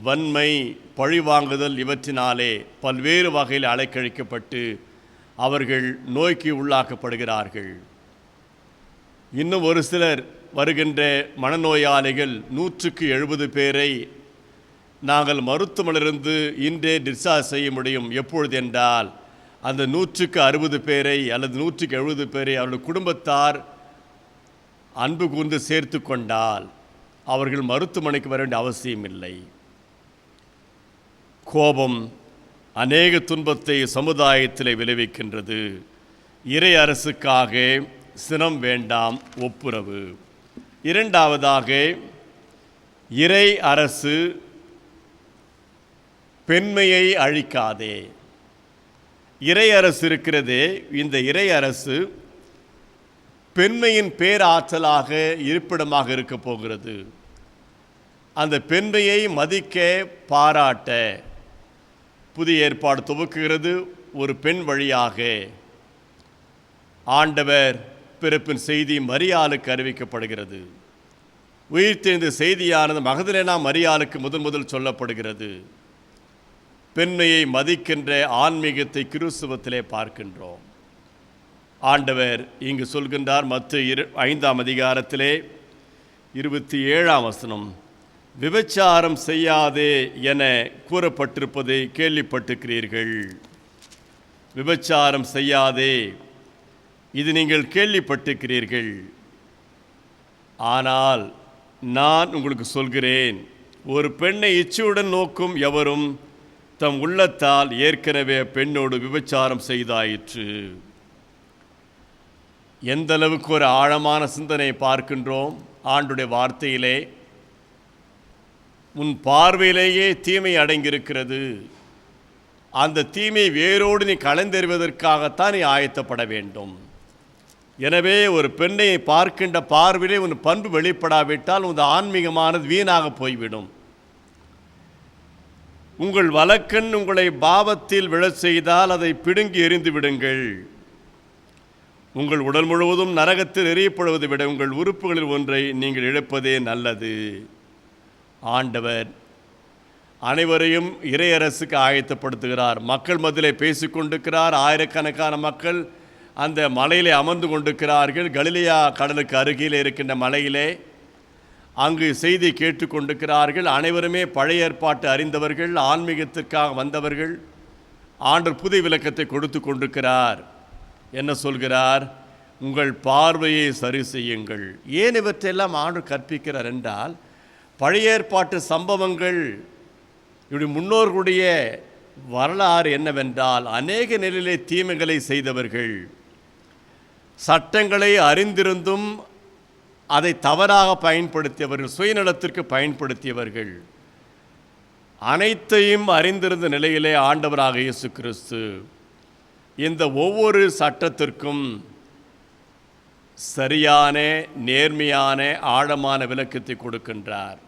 வன்மை, பழிவாங்குதல் இவற்றினாலே பல்வேறு வகையில் அலைக்கழிக்கப்பட்டு அவர்கள் நோய்க்கு உள்ளாக்கப்படுகிறார்கள். இன்னும் ஒரு சிலர் வருகின்ற மனநோயாளிகள் 170 பேரை நாங்கள் மருத்துவமனையிலிருந்து இன்றே டிஸ்சார்ஜ் செய்ய முடியும். எப்பொழுது என்றால் அந்த 160 பேரை அல்லது 170 பேரை அவருடைய குடும்பத்தார் அன்பு கூர்ந்து சேர்த்து கொண்டால் அவர்கள் மருத்துவமனைக்கு வர வேண்டிய அவசியம் இல்லை. கோபம் அநேக துன்பத்தை சமுதாயத்தில் விளைவிக்கின்றது. இறை அரசுக்காக சினம் வேண்டாம், ஒப்புரவு. இரண்டாவதாக, இறை அரசு பெண்மையை அழிக்காதே. இறை அரசு இருக்கிறதே, இந்த இறை அரசு பெண்மையின் பேராற்றலாக இருப்பிடமாக இருக்க போகிறது. அந்த பெண்மையை மதிக்க, பாராட்ட புதிய ஏற்பாடு துவக்குகிறது. ஒரு பெண் வழியாக ஆண்டவர் பிறப்பின் செய்தி மரியாளுக்கு அறிவிக்கப்படுகிறது. உயிர்த்தெழுந்த செய்தியானது மகதலேனா மரியாளுக்கு முதல் சொல்லப்படுகிறது. பெண்மையை மதிக்கின்ற ஆன்மீகத்தை கிறிஸ்துவத்திலே பார்க்கின்றோம். ஆண்டவர் இங்கு சொல்கின்றார். மத்தேயு 5ஆம் அதிகாரத்திலே 27ஆம் வசனம், விபச்சாரம் செய்யாதே என கூறப்பட்டிருப்பதை கேள்விப்பட்டிருக்கிறீர்கள். விபச்சாரம் செய்யாதே, இது நீங்கள் கேள்விப்பட்டிருக்கிறீர்கள். ஆனால் நான் உங்களுக்கு சொல்கிறேன், ஒரு பெண்ணை இச்சையுடன் நோக்கும் எவரும் தம் உள்ளத்தால் ஏற்கனவே பெண்ணோடு விபச்சாரம் செய்தாயிற்று. எந்த அளவுக்கு ஒரு ஆழமான சிந்தனை பார்க்கின்றோம் ஆண்டுடைய வார்த்தையிலே. உன் பார்வையிலேயே தீமை அடங்கியிருக்கிறது. அந்த தீமை வேரோடு நீ களைந்தெறிவதற்காகத்தான் நீ ஆயத்தப்பட வேண்டும். எனவே ஒரு பெண்ணை பார்க்கின்ற பார்வையிலே உன் பண்பு வெளிப்படாவிட்டால் உன் ஆன்மீகமானது வீணாக போய்விடும். உங்கள் வலக்கண் உங்களை பாவத்தில் விழச் செய்தால் அதை பிடுங்கி எறிந்து விடுங்கள். உங்கள் உடல் முழுவதும் நரகத்தில் எறியப்படுவதை விட உங்கள் உறுப்புகளில் ஒன்றை நீங்கள் இழப்பதே நல்லது. ஆண்டவர் அனைவரையும் இறையரசுக்கு ஆயத்தப்படுத்துகிறார். மக்கள் மத்தியிலே பேசிக்கொண்டிருக்கிறார். ஆயிரக்கணக்கான மக்கள் அந்த மலையிலே அமர்ந்து கொண்டிருக்கிறார்கள். கலிலேயா கடலுக்கு அருகிலே இருக்கின்ற மலையிலே அங்கு செய்தி கேட்டுக்கொண்டிருக்கிறார்கள். அனைவருமே பழைய ஏற்பாட்டு அறிந்தவர்கள், ஆன்மீகத்திற்காக வந்தவர்கள். ஆண்டவர் புதிய விளக்கத்தை கொடுத்து கொண்டிருக்கிறார். என்ன சொல்கிறார்? உங்கள் பார்வையை சரி செய்யுங்கள். ஏன் இவற்றையெல்லாம் ஆண்டவர் கற்பிக்கிறார் என்றால், பழைய ஏற்பாட்டு சம்பவங்கள், இப்படி முன்னோர்களுடைய வரலாறு என்னவென்றால், அநேக நிலையிலே தீமைகளை செய்தவர்கள், சட்டங்களை அறிந்திருந்தும் அதை தவறாக பயன்படுத்தியவர்கள், சுயநலத்திற்கு பயன்படுத்தியவர்கள், அனைத்தையும் அறிந்திருந்த நிலையிலே ஆண்டவராக இயேசு கிறிஸ்து இந்த ஒவ்வொரு சட்டத்திற்கும் சரியான, நேர்மையான, ஆழமான விளக்கத்தை கொடுக்கின்றார்.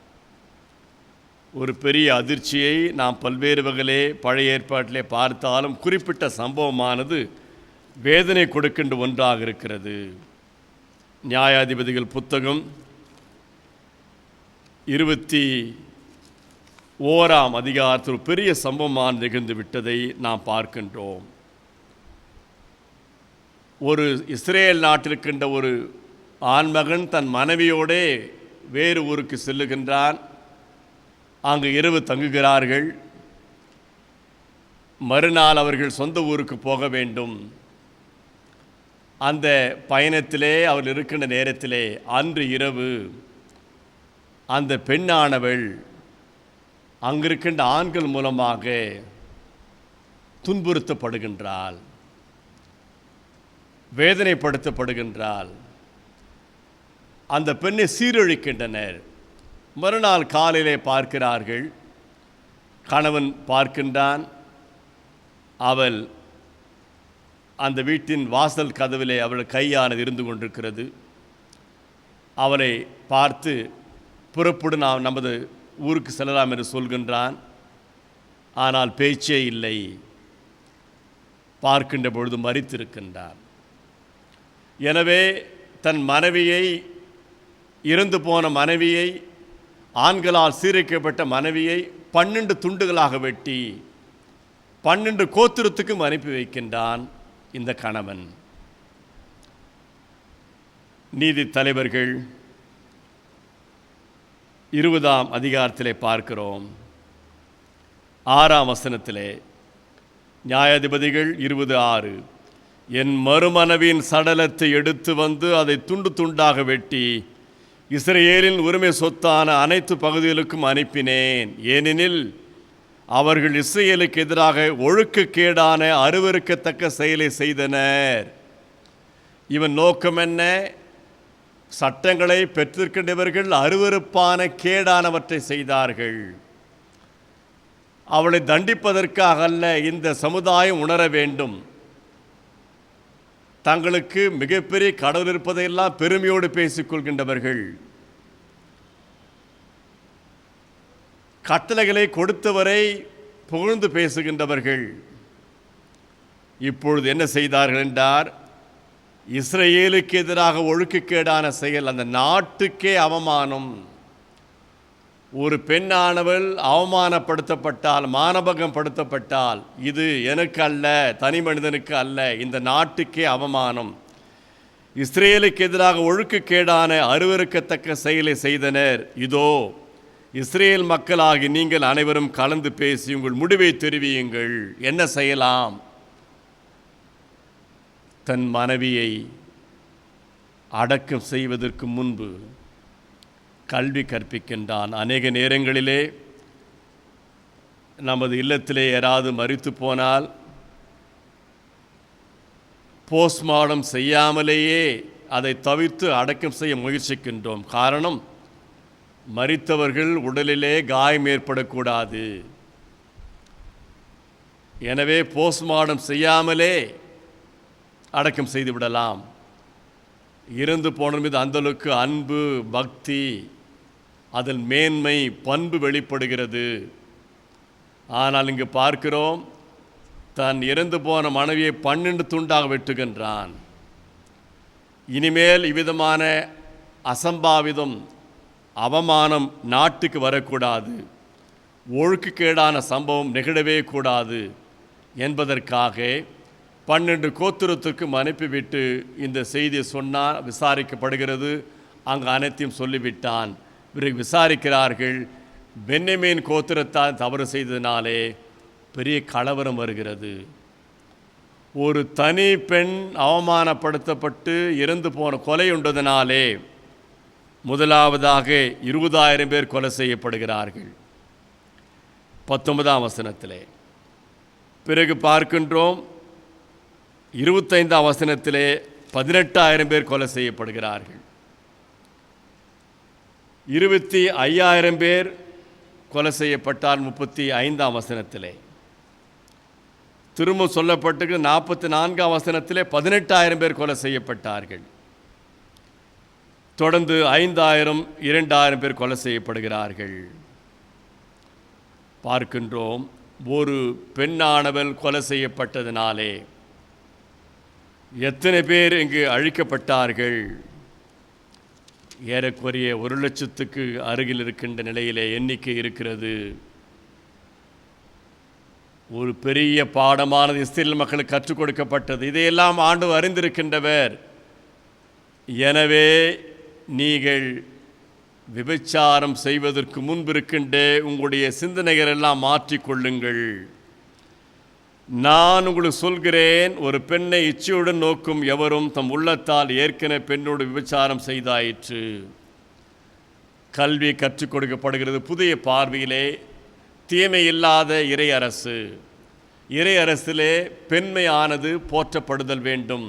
ஒரு பெரிய அதிர்ச்சியை நாம் பல்வேறு வகையிலே பழைய ஏற்பாட்டிலே பார்த்தாலும் குறிப்பிட்ட சம்பவமானது வேதனை கொடுக்கின்ற ஒன்றாக இருக்கிறது. நியாயாதிபதிகள் புத்தகம் 21ஆம் அதிகாரத்தில் பெரிய சம்பவமான நிகழ்ந்து விட்டதை நாம் பார்க்கின்றோம். ஒரு இஸ்ரேல் நாட்டிற்கின்ற ஒரு ஆண்மகன் தன் மனைவியோடே வேறு ஊருக்கு செல்லுகின்றான். அங்கு இரவு தங்குகிறார்கள். மறுநாள் அவர்கள் சொந்த ஊருக்கு போக வேண்டும். அந்த பயணத்திலே அவர்கள் இருக்கின்ற நேரத்திலே அன்று இரவு அந்த பெண்ணானவள் அங்கிருக்கின்ற ஆண்கள் மூலமாக துன்புறுத்தப்படுகின்றாள், வேதனைப்படுத்தப்படுகின்றாள். அந்த பெண்ணை சீரழிக்கின்றனர். மறுநாள் காலையிலே பார்க்கிறார்கள். கணவன் பார்க்கின்றான். அவள் அந்த வீட்டின் வாசல் கதவிலே அவள் கையானது இருந்து கொண்டிருக்கிறது. அவளை பார்த்து புறப்படு, நாம் நமது ஊருக்கு செல்லலாம் என்று சொல்கின்றான். ஆனால் பேச்சே இல்லை. பார்க்கின்ற பொழுது மரித்திருக்கின்றார். எனவே தன் மனைவியை, இறந்து போன மனைவியை, ஆண்களால் சீரழிக்கப்பட்ட மனைவியை 12 துண்டுகளாக வெட்டி 12 கோத்திரத்துக்கும் அனுப்பி வைக்கின்றான் இந்த கணவன். நீதி தலைவர்கள் 20ஆம் அதிகாரத்திலே பார்க்கிறோம். 6ஆம் வசனத்திலே நியாயாதிபதிகள் 20:6, என் மறுமனைவியின் சடலத்தை எடுத்து வந்து அதை துண்டு துண்டாக வெட்டி இஸ்ரவேலின் உரிமை சொத்தான அனைத்து பகுதிகளுக்கும் அனுப்பினேன். ஏனெனில் அவர்கள் இஸ்ரவேலுக்கு எதிராக ஒழுக்கக்கேடான அருவருக்கத்தக்க செயலை செய்தனர். இவன் நோக்கம் என்ன? சட்டங்களை பெற்றிருக்கின்றவர்கள் அருவருப்பான கேடானவற்றை செய்தார்கள். அவளை தண்டிப்பதற்காக அல்ல, இந்த சமுதாயம் உணர வேண்டும். தங்களுக்கு மிகப்பெரிய கடவுள் இருப்பதையெல்லாம் பெருமையோடு பேசிக்கொள்கின்றவர்கள். கட்டளைகளை கொடுத்தவரை புகழ்ந்து பேசுகின்றவர்கள். இப்பொழுது என்ன செய்தார்கள் என்றார், இஸ்ரவேலுக்கு எதிராக ஒழுக்கக்கேடான செயல், அந்த நாட்டுக்கே அவமானம். ஒரு பெண்ணானவள் அவமானப்படுத்தப்பட்டால், மானபகம் படுத்தப்பட்டால், இது எனக்கு அல்ல, தனி மனிதனுக்கு அல்ல, இந்த நாட்டுக்கே அவமானம். இஸ்ரவேலுக்கு எதிராக ஒழுக்கக்கேடான அருவருக்கத்தக்க செயலை செய்தனர். இதோ இஸ்ரவேல் மக்களாகி நீங்கள் அனைவரும் கலந்து பேசி உங்கள் முடிவை தெரிவியுங்கள். என்ன செய்யலாம்? தன் மனைவியை அடக்கம் செய்வதற்கு முன்பு கல்வி கற்பிக்கின்றான். அநேக நேரங்களிலே நமது இல்லத்திலே யாராவது மரித்து போனால் போஸ்ட்மார்டம் செய்யாமலேயே அதை தவிர்த்து அடக்கம் செய்ய முயற்சிக்கின்றோம். காரணம், மரித்தவர்கள் உடலிலே காயம் ஏற்படக்கூடாது. எனவே போஸ்ட்மார்டம் செய்யாமலே அடக்கம் செய்து விடலாம். இறந்து போன மீது அந்தளவுக்கு அன்பு, பக்தி, அதில் மேன்மை, பண்பு வெளிப்படுகிறது. ஆனால் இங்கு பார்க்கிறோம், தன் இறந்து போன மனைவியை 12 துண்டாக வெட்டுகின்றான். இனிமேல் இவ்விதமான அசம்பாவிதம், அவமானம் நாட்டுக்கு வரக்கூடாது, ஒழுக்கக்கேடான சம்பவம் நிகழவே கூடாது என்பதற்காக 12 கோத்திரத்துக்கும் அனுப்பிவிட்டு இந்த செய்தியை சொன்னார். விசாரிக்கப்படுகிறது. அங்கு அனைத்தையும் சொல்லிவிட்டான். பிறகு விசாரிக்கிறார்கள். பென்யமீன் கோத்திரத்தால் தவறு செய்ததினாலே பெரிய கலவரம் வருகிறது. ஒரு தனி பெண் அவமானப்படுத்தப்பட்டு இறந்து போன கொலை உண்டதினாலே முதலாவதாக 20,000 பேர் கொலை செய்யப்படுகிறார்கள். 19ஆம் வசனத்திலே. பிறகு பார்க்கின்றோம் 25ஆம் வசனத்திலே 18,000 பேர் கொலை செய்யப்படுகிறார்கள். 25,000 பேர் கொலை செய்யப்பட்டால் 35ஆம் வசனத்திலே. திரும்ப சொல்லப்பட்டு 44ஆம் வசனத்திலே 18,000 பேர் கொலை செய்யப்பட்டார்கள். தொடர்ந்து 5,000, 2,000 பேர் கொலை செய்யப்படுகிறார்கள். பார்க்கின்றோம், ஒரு பெண்ணானவள் கொலை செய்யப்பட்டதினாலே எத்தனை பேர் இங்கு அழிக்கப்பட்டார்கள்? ஏறக்குறைய 1,00,000க்கு அருகில் இருக்கின்ற நிலையிலே எண்ணிக்கை இருக்கிறது. ஒரு பெரிய பாடமானது இஸ்ரவேல் மக்களுக்கு கற்றுக் கொடுக்கப்பட்டது. இதையெல்லாம் ஆண்டவர் அறிந்திருக்கின்றவர். எனவே நீங்கள் விபச்சாரம் செய்வதற்கு முன்பிருக்கின்ற உங்களுடைய சிந்தனைகள் எல்லாம் மாற்றிக்கொள்ளுங்கள். நான் உங்களுக்கு சொல்கிறேன், ஒரு பெண்ணை இச்சையுடன் நோக்கும் எவரும் தம் உள்ளத்தால் ஏற்கனவே பெண்ணோடு விபச்சாரம் செய்தாயிற்று. கல்வி கற்றுக் கொடுக்கப்படுகிறது. புதிய பார்வையிலே தீமை இல்லாத இறை அரசு. இறை அரசிலே பெண்மையானது போற்றப்படுதல் வேண்டும்.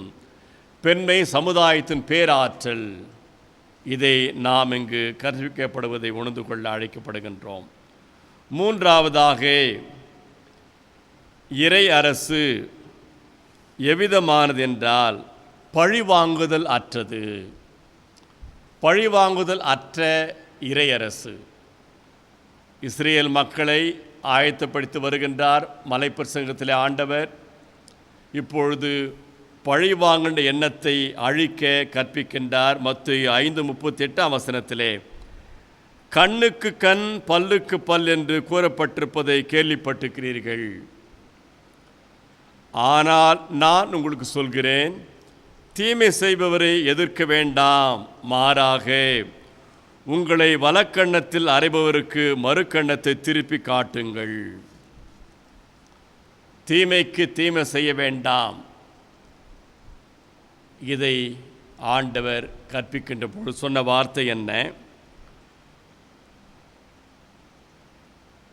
பெண்மை சமுதாயத்தின் பேராற்றல். இதை நாம் இங்கு கற்பிக்கப்படுவதை உணர்ந்து கொள்ள அழைக்கப்படுகின்றோம். மூன்றாவதாக, இறை அரசு எவ்விதமானது என்றால் பழிவாங்குதல் அற்றது. பழிவாங்குதல் அற்ற இறை அரசு. இஸ்ரேல் மக்களை ஆயத்தப்படுத்தி வருகின்றார் மலைப்பிரசங்கத்திலே ஆண்டவர். இப்பொழுது பழிவாங்குகின்ற எண்ணத்தை அழிக்க கற்பிக்கின்றார். மத்தேயு 5:38ஆம் வசனத்திலே, கண்ணுக்கு கண் பல்லுக்கு பல் என்று கூறப்பட்டிருப்பதை கேள்விப்பட்டிருக்கிறீர்கள். ஆனால் நான் உங்களுக்கு சொல்கிறேன், தீமை செய்பவரை எதிர்க்க வேண்டாம், மாறாக உங்களை வலக்கண்ணத்தில் அறைபவருக்கு மறுக்கண்ணத்தை திருப்பி காட்டுங்கள். தீமைக்கு தீமை செய்ய வேண்டாம். இதை ஆண்டவர் கற்பிக்கின்ற பொழுது சொன்ன வார்த்தை என்ன?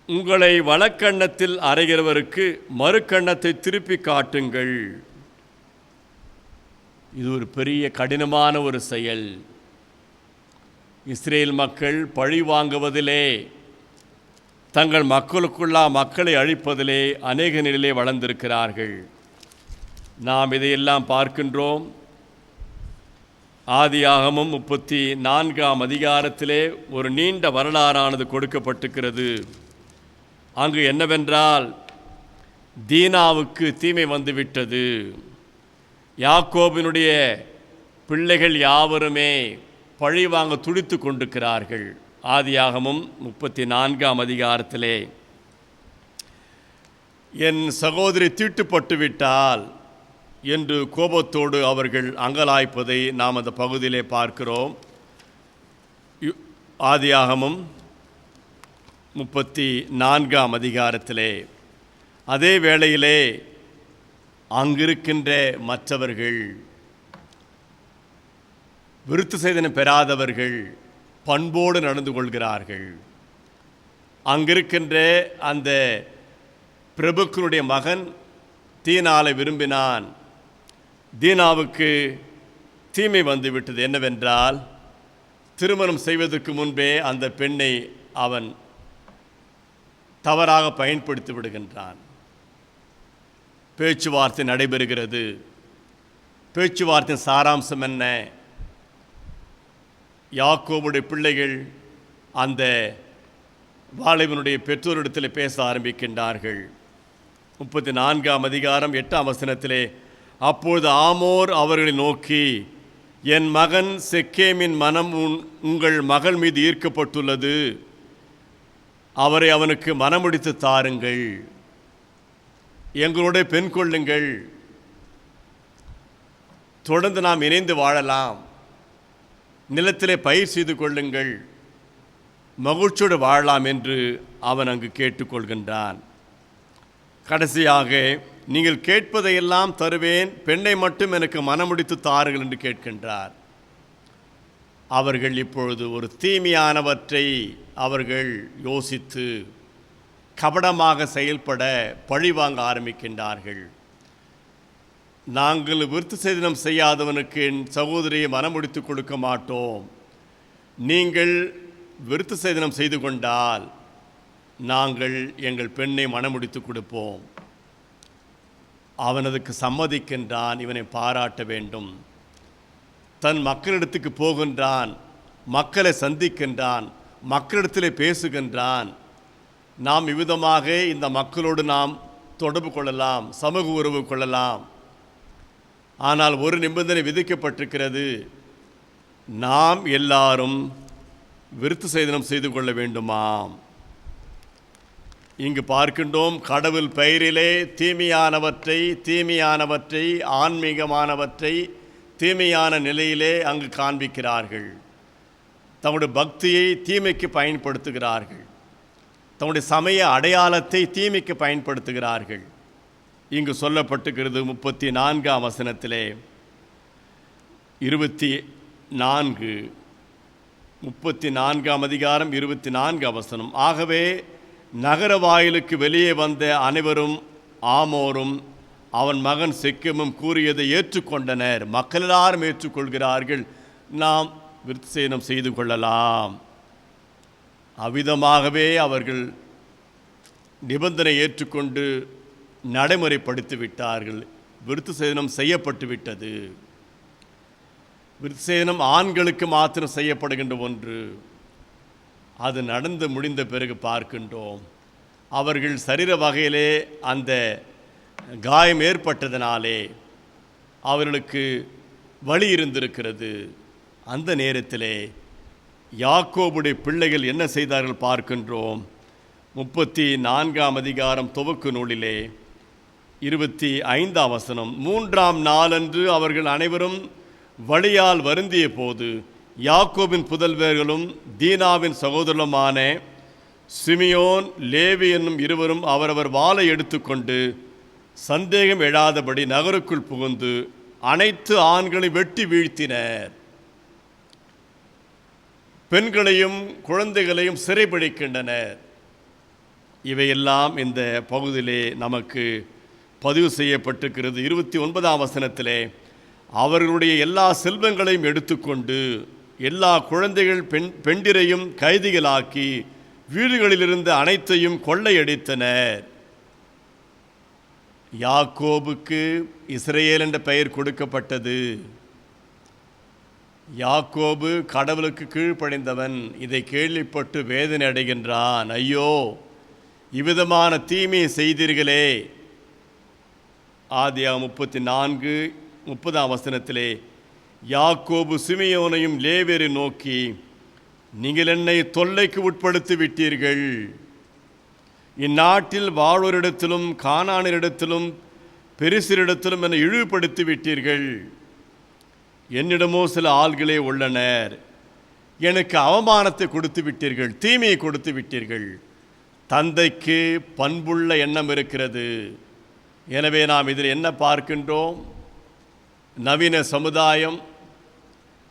உங்களை வலக்கண்ணத்தில் அறைகிறவருக்கு மறுக்கண்ணத்தை திருப்பி காட்டுங்கள். இது ஒரு பெரிய கடினமான ஒரு செயல். இஸ்ரேல் மக்கள் பழி வாங்குவதிலே, தங்கள் மக்களுக்குள்ளா மக்களை அழிப்பதிலே அநேக நிலையிலே வளர்ந்திருக்கிறார்கள். நாம் இதையெல்லாம் பார்க்கின்றோம். ஆதியாகமம் 34ஆம் அதிகாரத்திலே ஒரு நீண்ட வரலாறானது கொடுக்கப்பட்டிருக்கிறது. அங்கு என்னவென்றால், தீனாவுக்கு தீமை வந்துவிட்டது. யாக்கோபினுடைய பிள்ளைகள் யாவருமே பழி வாங்க துடித்து கொண்டிருக்கிறார்கள். ஆதியாகமம் 34ஆம் அதிகாரத்திலே, என் சகோதரி தீட்டுப்பட்டு விட்டால் என்று கோபத்தோடு அவர்கள் அங்கலாய்ப்பதை நாம் அந்த பகுதியிலே பார்க்கிறோம். ஆதியாகமம் 34ஆம் அதிகாரத்திலே. அதே வேளையிலே அங்கிருக்கின்ற மற்றவர்கள், விருத்த சேதனம் பெறாதவர்கள் பண்போடு நடந்து கொள்கிறார்கள். அங்கிருக்கின்ற அந்த பிரபுக்களுடைய மகன் தீனாலை விரும்பினான். தீனாவுக்கு தீமை வந்துவிட்டது. என்னவென்றால், திருமணம் செய்வதற்கு முன்பே அந்த பெண்ணை அவன் தவறாக பயன்படுத்தி விடுகின்றான். பேச்சுவார்த்தை நடைபெறுகிறது. பேச்சுவார்த்தையின் சாராம்சம் என்ன? யாக்கோபுடைய பிள்ளைகள் அந்த வாலிபனுடைய பெற்றோரிடத்தில் பேச ஆரம்பிக்கின்றார்கள். 34ஆம் அதிகாரம் 8ஆம் வசனத்திலே, அப்பொழுது ஆமோர் அவர்களை நோக்கி, என் மகன் செக்கேமின் மனம் உங்கள் மகள் மீது ஈர்க்கப்பட்டுள்ளது. அவரை அவனுக்கு மனமுடித்து தாருங்கள். எங்களோட பெண் கொள்ளுங்கள். தொடர்ந்து நாம் இணைந்து வாழலாம். நிலத்திலே பயிர் செய்து கொள்ளுங்கள். மகிழ்ச்சியோடு வாழலாம் என்று அவன் அங்கு கேட்டுக்கொள்கின்றான். கடைசியாக, நீங்கள் கேட்பதையெல்லாம் தருவேன், பெண்ணை மட்டும் எனக்கு மனமுடித்து தாருங்கள் என்று கேட்கின்றார். அவர்கள் இப்பொழுது ஒரு தீமையானவற்றை அவர்கள் யோசித்து கபடமாக செயல்பட பழிவாங்க ஆரம்பிக்கின்றார்கள். நாங்கள் விருத்த சேதனம் செய்யாதவனுக்கு என் சகோதரியை மனமுடித்து கொடுக்க மாட்டோம். நீங்கள் விருத்த சேதனம் செய்து கொண்டால் நாங்கள் எங்கள் பெண்ணை மனமுடித்து கொடுப்போம். அவன் அதுக்கு சம்மதிக்கின்றான். இவனை பாராட்ட வேண்டும். தன் மக்களிடத்துக்கு போகின்றான், மக்களை சந்திக்கின்றான், மக்களிடத்திலே பேசுகின்றான். நாம் இவ்விதமாக இந்த மக்களோடு நாம் தொடர்பு கொள்ளலாம், சமூக உறவு கொள்ளலாம். ஆனால் ஒரு நிபந்தனை விதிக்கப்பட்டிருக்கிறது. நாம் எல்லாரும் விருத்த சேதனம் செய்து கொள்ள வேண்டுமாம். இங்கு பார்க்கின்றோம், கடவுள் பெயரிலே தீமையானவற்றை ஆன்மீகமானவற்றை தீமையான நிலையிலே அங்கு காண்பிக்கிறார்கள். தங்களுடைய பக்தியை தீமைக்கு பயன்படுத்துகிறார்கள். தங்களுடைய சமய அடையாளத்தை தீமைக்கு பயன்படுத்துகிறார்கள். இங்கு சொல்லப்பட்டிருக்கிறது 34ஆம் வசனத்திலே 34ஆம் அதிகாரம் 24ஆம் வசனம். ஆகவே நகர வாயிலுக்கு வெளியே வந்த அனைவரும் ஆமோரும் அவன் மகன் செக்கேமும் கூறியதை ஏற்றுக்கொண்டனர். மக்கள் எல்லாரும் ஏற்றுக்கொள்கிறார்கள். நாம் விருத்த சேதனம் செய்து கொள்ளலாம். அவ்விதமாகவே அவர்கள் நிபந்தனை ஏற்றுக்கொண்டு நடைமுறைப்படுத்தி விட்டார்கள். விருத்த சேதனம் செய்யப்பட்டு விட்டது. விருத்த சேதனம் ஆண்களுக்கு மாத்திரம் செய்யப்படுகின்ற ஒன்று. அது நடந்து முடிந்த பிறகு பார்க்கின்றோம், அவர்கள் சரீர வகையிலே அந்த காயம் ஏற்பட்டதினாலே அவர்களுக்கு வலி இருந்திருக்கிறது. அந்த நேரத்திலே யாக்கோபுடைய பிள்ளைகள் என்ன செய்தார்கள் பார்க்கின்றோம். 34ஆம் அதிகாரம் துவக்கு நூலிலே 25ஆம் வசனம். 3ஆம் நாளன்று அவர்கள் அனைவரும் வலியால் வருந்திய போது யாக்கோபின் புதல்வர்களும் தீனாவின் சகோதரருமான சிமியோன் லேவி என்னும் இருவரும் அவரவர் வாளை எடுத்துக்கொண்டு சந்தேகம் எழாதபடி நகருக்குள் புகுந்து அனைத்து ஆண்களை வெட்டி வீழ்த்தினர். பெண்களையும் குழந்தைகளையும் சிறைபிடிக்கின்றனர். இவையெல்லாம் இந்த பகுதியிலே நமக்கு பதிவு செய்யப்பட்டிருக்கிறது. 29ஆம் வசனத்திலே அவர்களுடைய எல்லா செல்வங்களையும் எடுத்துக்கொண்டு எல்லா குழந்தைகள் பெண்டிரையும் கைதிகளாக்கி வீடுகளிலிருந்து அனைத்தையும் கொள்ளையடித்தனர். யாக்கோபுக்கு இஸ்ரவேல் என்ற பெயர் கொடுக்கப்பட்டது. யாக்கோபு கடவுளுக்கு கீழ்ப்படிந்தவன். இதை கேள்விப்பட்டு வேதனை அடைகின்றான். ஐயோ, இவ்விதமான தீமையை செய்தீர்களே. ஆதியாகமம் 34:30ஆம் வசனத்திலே யாக்கோபு சிமியோனையும் லேவியரை நோக்கி, நீங்கள் என்னை தொல்லைக்கு உட்படுத்தி விட்டீர்கள். இந்நாட்டில் வாழ்வோரிடத்திலும் கானானிடத்திலும் பெரிசிரிடத்திலும் என்னை இழிவுபடுத்தி விட்டீர்கள். என்னிடமோ சில ஆள்களே உள்ளனர். எனக்கு அவமானத்தை கொடுத்து விட்டீர்கள், தீமையை கொடுத்து விட்டீர்கள். தந்தைக்கு பண்புள்ள எண்ணம் இருக்கிறது. எனவே நாம் இதில் என்ன பார்க்கின்றோம்? நவீன சமுதாயம்,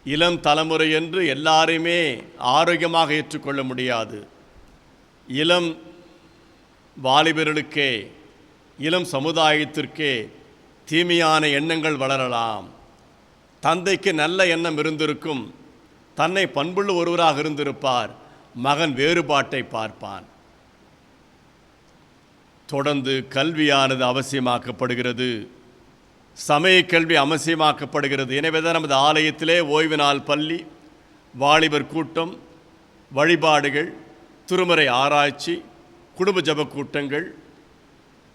இளம் தலைமுறை என்று எல்லாரையுமே ஆரோக்கியமாக ஏற்றுக்கொள்ள முடியாது. இளம் வாலிபர்களுக்கே, இளம் சமுதாயத்திற்கே தீமையான எண்ணங்கள் வளரலாம். தந்தைக்கு நல்ல எண்ணம் இருந்திருக்கும், தன்னை பண்புள்ள ஒருவராக இருந்திருப்பார். மகன் வேறுபாட்டை பார்ப்பான். தொடர்ந்து கல்வியானது அவசியமாக்கப்படுகிறது. சமய கல்வி அவசியமாக்கப்படுகிறது. எனவே தான் நமது ஆலயத்திலே ஓய்வு நாள் பள்ளி, வாலிபர் கூட்டம், வழிபாடுகள், திருமறை ஆராய்ச்சி, குடும்ப ஜப கூட்டங்கள்,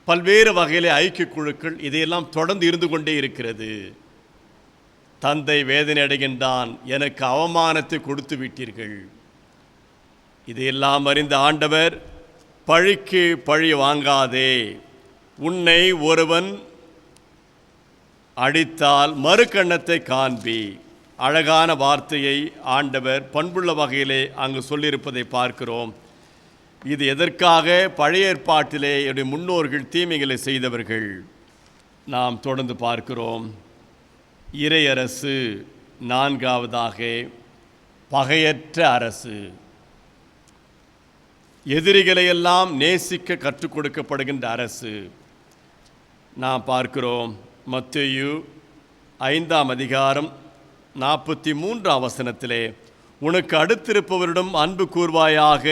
பல்வேறு வகையிலே ஐக்கிய குழுக்கள், இதையெல்லாம் தொடர்ந்து இருந்து கொண்டே இருக்கிறது. தந்தை வேதனை அடைகின்றான். எனக்கு அவமானத்தை கொடுத்து விட்டீர்கள். இதையெல்லாம் அறிந்த ஆண்டவர், பழிக்கு பழி வாங்காதே. உன்னை ஒருவன் அடித்தால் மறுகண்ணத்தை காண்பி. அழகான வார்த்தையை ஆண்டவர் பண்புள்ள வகையிலே அங்கு சொல்லியிருப்பதை பார்க்கிறோம். இது எதற்காக? பழைய ஏற்பாட்டிலே என்னுடைய முன்னோர்கள் தீமைகளை செய்தவர்கள். நாம் தொடர்ந்து பார்க்கிறோம். இறையரசு. நான்காவதாக பகையற்ற அரசு. எதிரிகளையெல்லாம் நேசிக்க கற்றுக் கொடுக்கப்படுகின்ற அரசு. நாம் பார்க்கிறோம் மத்தேயு 5ஆம் அதிகாரம் 43ஆம் வசனத்திலே, உனக்கு அடுத்திருப்பவரிடம் அன்பு கூர்வாயாக,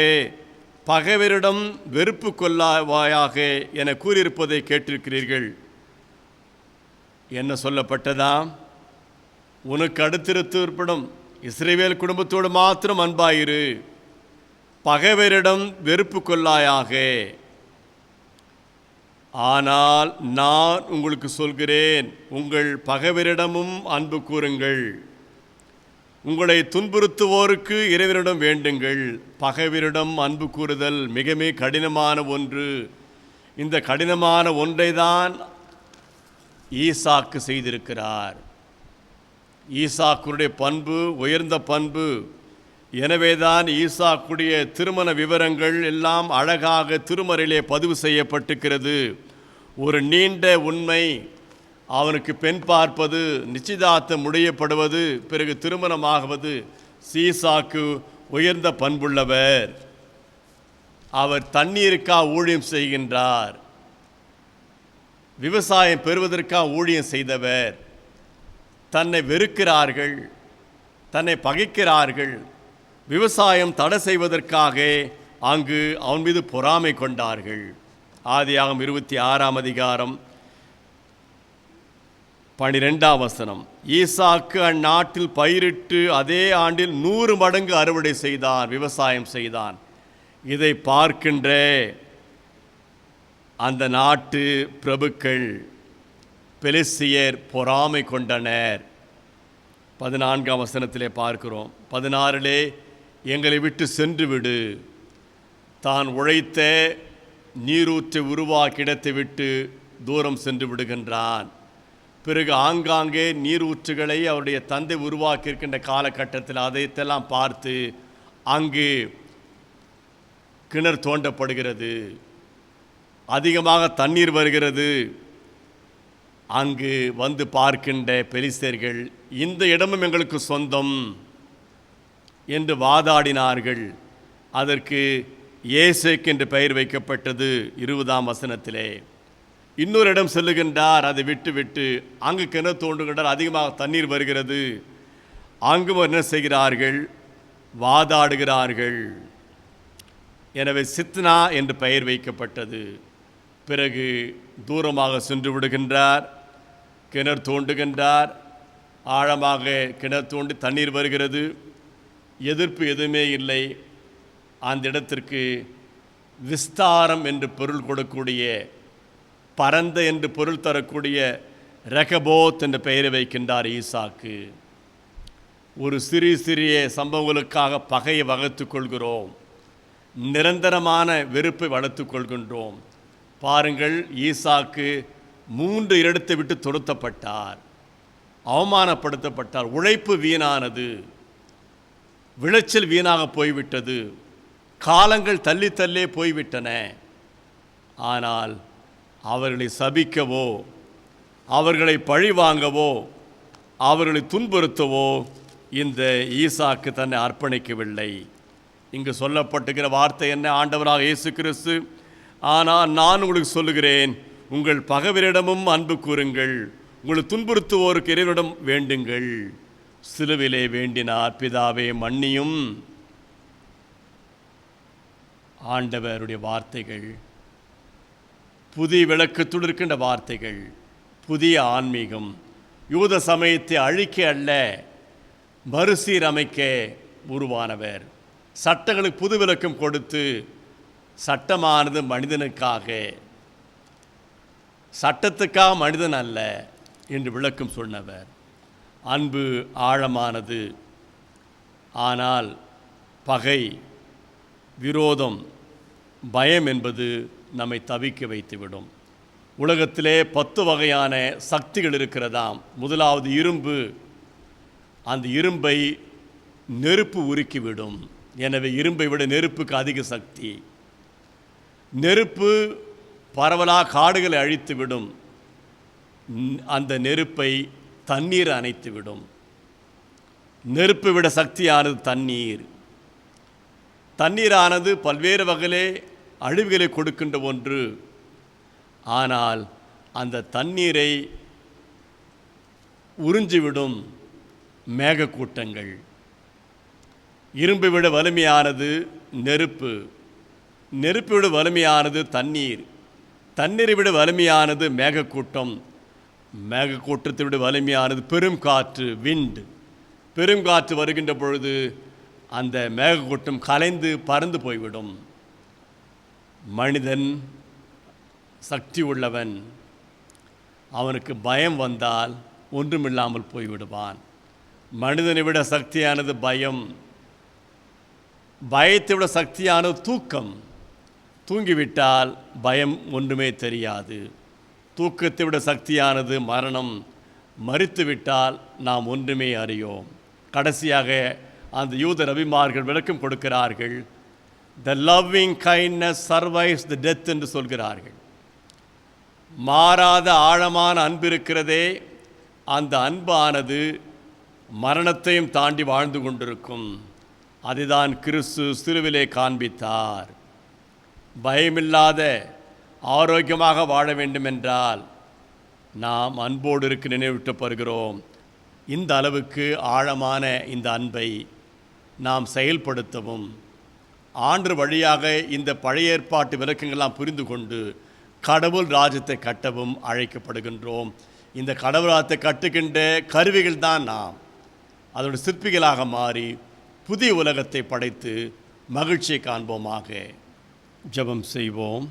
பகைவரிடம் வெறுப்பு கொள்ளாவாயாக என கூறியிருப்பதை கேட்டிருக்கிறீர்கள். என்ன சொல்லப்பட்டதா? உனக்கு அடுத்திருப்பவரிடம் இஸ்ரவேல் குடும்பத்தோடு மாத்திரம் அன்பாயிரு, பகைவரிடம் வெறுப்பு கொள்ளாயாக. ஆனால் நான் உங்களுக்கு சொல்கிறேன், உங்கள் பகைவரிடமும் அன்பு கூறுங்கள், உங்களை துன்புறுத்துவோருக்கு இறைவனிடம் வேண்டுங்கள். பகைவரிடம் அன்பு கூறுதல் மிக மிக கடினமான ஒன்று. இந்த கடினமான ஒன்றை தான் ஈசாக்கு செய்திருக்கிறார். ஈசாக்குடைய பண்பு உயர்ந்த பண்பு. எனவேதான் ஈசாக்குடைய திருமண விவரங்கள் எல்லாம் அழகாக திருமறையிலே பதிவு செய்யப்பட்டிருக்கிறது. ஒரு நீண்ட உண்மை, அவனுக்கு பெண் பார்ப்பது, நிச்சயதார்த்தம் முடியப்படுவது, பிறகு திருமணமாகுவது. ஈசாக்கு உயர்ந்த பண்புள்ளவர். அவர் தண்ணீருக்காக ஊழியம் செய்கின்றார். விவசாயம் பெறுவதற்காக ஊழியம் செய்தவர். தன்னை வெறுக்கிறார்கள், தன்னை பகைக்கிறார்கள். விவசாயம் தடை செய்வதற்காக அங்கு அவன் மீது பொறாமை கொண்டார்கள். ஆதியாகமம் 26ஆம் அதிகாரம் 12ஆம் வசனம். ஈசாக்கு அந்நாட்டில் பயிரிட்டு அதே ஆண்டில் 100 மடங்கு அறுவடை செய்தான், விவசாயம் செய்தான். இதை பார்க்கின்ற அந்த நாட்டு பிரபுக்கள் பெலிஸ்தியர் பொறாமை கொண்டனர். 14ஆம் வசனத்திலே பார்க்கிறோம். 16லே, எங்களை விட்டு சென்று விடு. தான் உழைத்த நீரூற்றை உருவாக்கி இடத்தை விட்டு தூரம் சென்று விடுகின்றான். பிறகு ஆங்காங்கே நீரூற்றுகளை அவருடைய தந்தை உருவாக்கியிருக்கின்ற காலகட்டத்தில் அதையெல்லாம் பார்த்து அங்கு கிணறு தோண்டப்படுகிறது, அதிகமாக தண்ணீர் வருகிறது. அங்கு வந்து பார்க்கின்ற பெலிஸ்தர்கள் இந்த இடமும் எங்களுக்கு சொந்தம் என்று வாதாடினார்கள். அதற்கு ஏசேக் என்று பெயர் வைக்கப்பட்டது 20ஆம் வசனத்திலே. இன்னொரு இடம் செல்லுகின்றார், அதை விட்டு அங்கு கிணறு தோண்டுகின்றார், அதிகமாக தண்ணீர் வருகிறது. அங்கும் என்ன செய்கிறார்கள்? வாதாடுகிறார்கள். எனவே சித்னா என்று பெயர் வைக்கப்பட்டது. பிறகு தூரமாக சென்று விடுகின்றார், கிணறு தோண்டுகின்றார், ஆழமாக கிணறு தோண்டி தண்ணீர் வருகிறது, எதிர்ப்பு எதுவுமே இல்லை. அந்த இடத்திற்கு விஸ்தாரம் என்று பொருள் கொடுக்கக்கூடிய, பரந்த என்று பொருள் தரக்கூடிய ரெகபோத் என்ற பெயரை வைக்கின்றார் ஈசாக்கு. ஒரு சிறிய சம்பவங்களுக்காக பகையை வகுத்து கொள்கிறோம், நிரந்தரமான வெறுப்பை வளர்த்து கொள்கின்றோம். பாருங்கள், ஈசாக்கு 3 இடத்தை விட்டு துரத்தப்பட்டார், அவமானப்படுத்தப்பட்டார், உழைப்பு வீணானது, விளைச்சல் வீணாக போய்விட்டது, காலங்கள் தள்ளி போய்விட்டன. ஆனால் அவர்களை சபிக்கவோ, அவர்களை பழி வாங்கவோ, அவர்களை துன்புறுத்தவோ இந்த ஈசாக்கு தன்னை அர்ப்பணிக்கவில்லை. இங்கு சொல்லப்பட்டுகிற வார்த்தை என்ன? ஆண்டவராக இயேசு கிறிஸ்து, ஆனால் நான் உங்களுக்கு சொல்லுகிறேன், உங்கள் பகைவரிடமும் அன்பு கூறுங்கள், உங்களை துன்புறுத்துவோருக்கு இறைவனிடம் வேண்டுங்கள். சிலுவிலே வேண்டினார், பிதாவே மன்னியும். ஆண்டவருடைய வார்த்தைகள் புதிய விளக்கத்துடன் இருக்கின்ற வார்த்தைகள், புதிய ஆன்மீகம். யூத சமயத்தை அழிக்க அல்ல, மறுசீரமைக்க உருவானவர். சட்டங்களுக்கு புது விளக்கம் கொடுத்து, சட்டமானது மனிதனுக்காக, சட்டத்துக்காக மனிதன் அல்ல என்று விளக்கம் சொன்னவர். அன்பு ஆழமானது, ஆனால் பகை, விரோதம், பயம் என்பது நம்மை தவிக்க வைத்துவிடும். உலகத்திலே 10 வகையான சக்திகள் இருக்கிறதாம். முதலாவது இரும்பு. அந்த இரும்பை நெருப்பு உருக்கிவிடும். எனவே இரும்பை விட நெருப்புக்கு அதிக சக்தி. நெருப்பு பரவலாக காடுகளை அழித்துவிடும். அந்த நெருப்பை தண்ணீர் அணைத்துவிடும். நெருப்பை விட சக்தியானது தண்ணீர். தண்ணீரானது பல்வேறு வகையிலே அழிவுகளை கொடுக்கின்ற ஒன்று. ஆனால் அந்த தண்ணீரை உறிஞ்சிவிடும் மேகக்கூட்டங்கள். இரும்பை விட வலிமையானது நெருப்பு, நெருப்பை விட வலிமையானது தண்ணீர், தண்ணீரை விட வலிமையானது மேகக்கூட்டம், மேகக்கூட்டத்தை விட வலிமையானது பெரும் காற்று, விண்ட். பெரும் காற்று வருகின்ற பொழுது அந்த மேகக்கூட்டம் கலைந்து பறந்து போய்விடும். மனிதன் சக்தி உள்ளவன், அவனுக்கு பயம் வந்தால் ஒன்றுமில்லாமல் போய்விடுவான். மனிதனை விட சக்தியானது பயம், பயத்தை விட சக்தியானது தூக்கம். தூங்கிவிட்டால் பயம் ஒன்றுமே தெரியாது. தூக்கத்தை விட சக்தியானது மரணம். மரித்துவிட்டால் நாம் ஒன்றுமே அறியோம். கடைசியாக அந்த யூத ரபிமார்கள் விளக்கம் கொடுக்கிறார்கள். The loving kindness survives the death என்று சொல்கிறார்கள். மாறாத ஆழமான அன்பு இருக்கிறதே, அந்த அன்பானது மரணத்தையும் தாண்டி வாழ்ந்து கொண்டிருக்கும். அதுதான் கிறிஸ்து சிலுவிலே காண்பித்தார். பயமில்லாத ஆரோக்கியமாக வாழ வேண்டுமென்றால் நாம் அன்போடு இருக்க நினைவூட்டப்படுகிறோம். இந்த அளவுக்கு ஆழமான இந்த அன்பை நாம் செயல்படுத்தவும், ஆண்டு வழியாக இந்த பழைய ஏற்பாட்டு விளக்கங்கள்லாம் புரிந்து கொண்டு கடவுள் ராஜ்யத்தை கட்டவும் அழைக்கப்படுகின்றோம். இந்த கடவுள் ராஜ்யத்தை கட்டுகின்ற கருவிகள் தான் நாம். அதோட சிற்பிகளாக மாறி புதிய உலகத்தை படைத்து மகிழ்ச்சியை காண்போமாக. ஜெபம் செய்வோம்.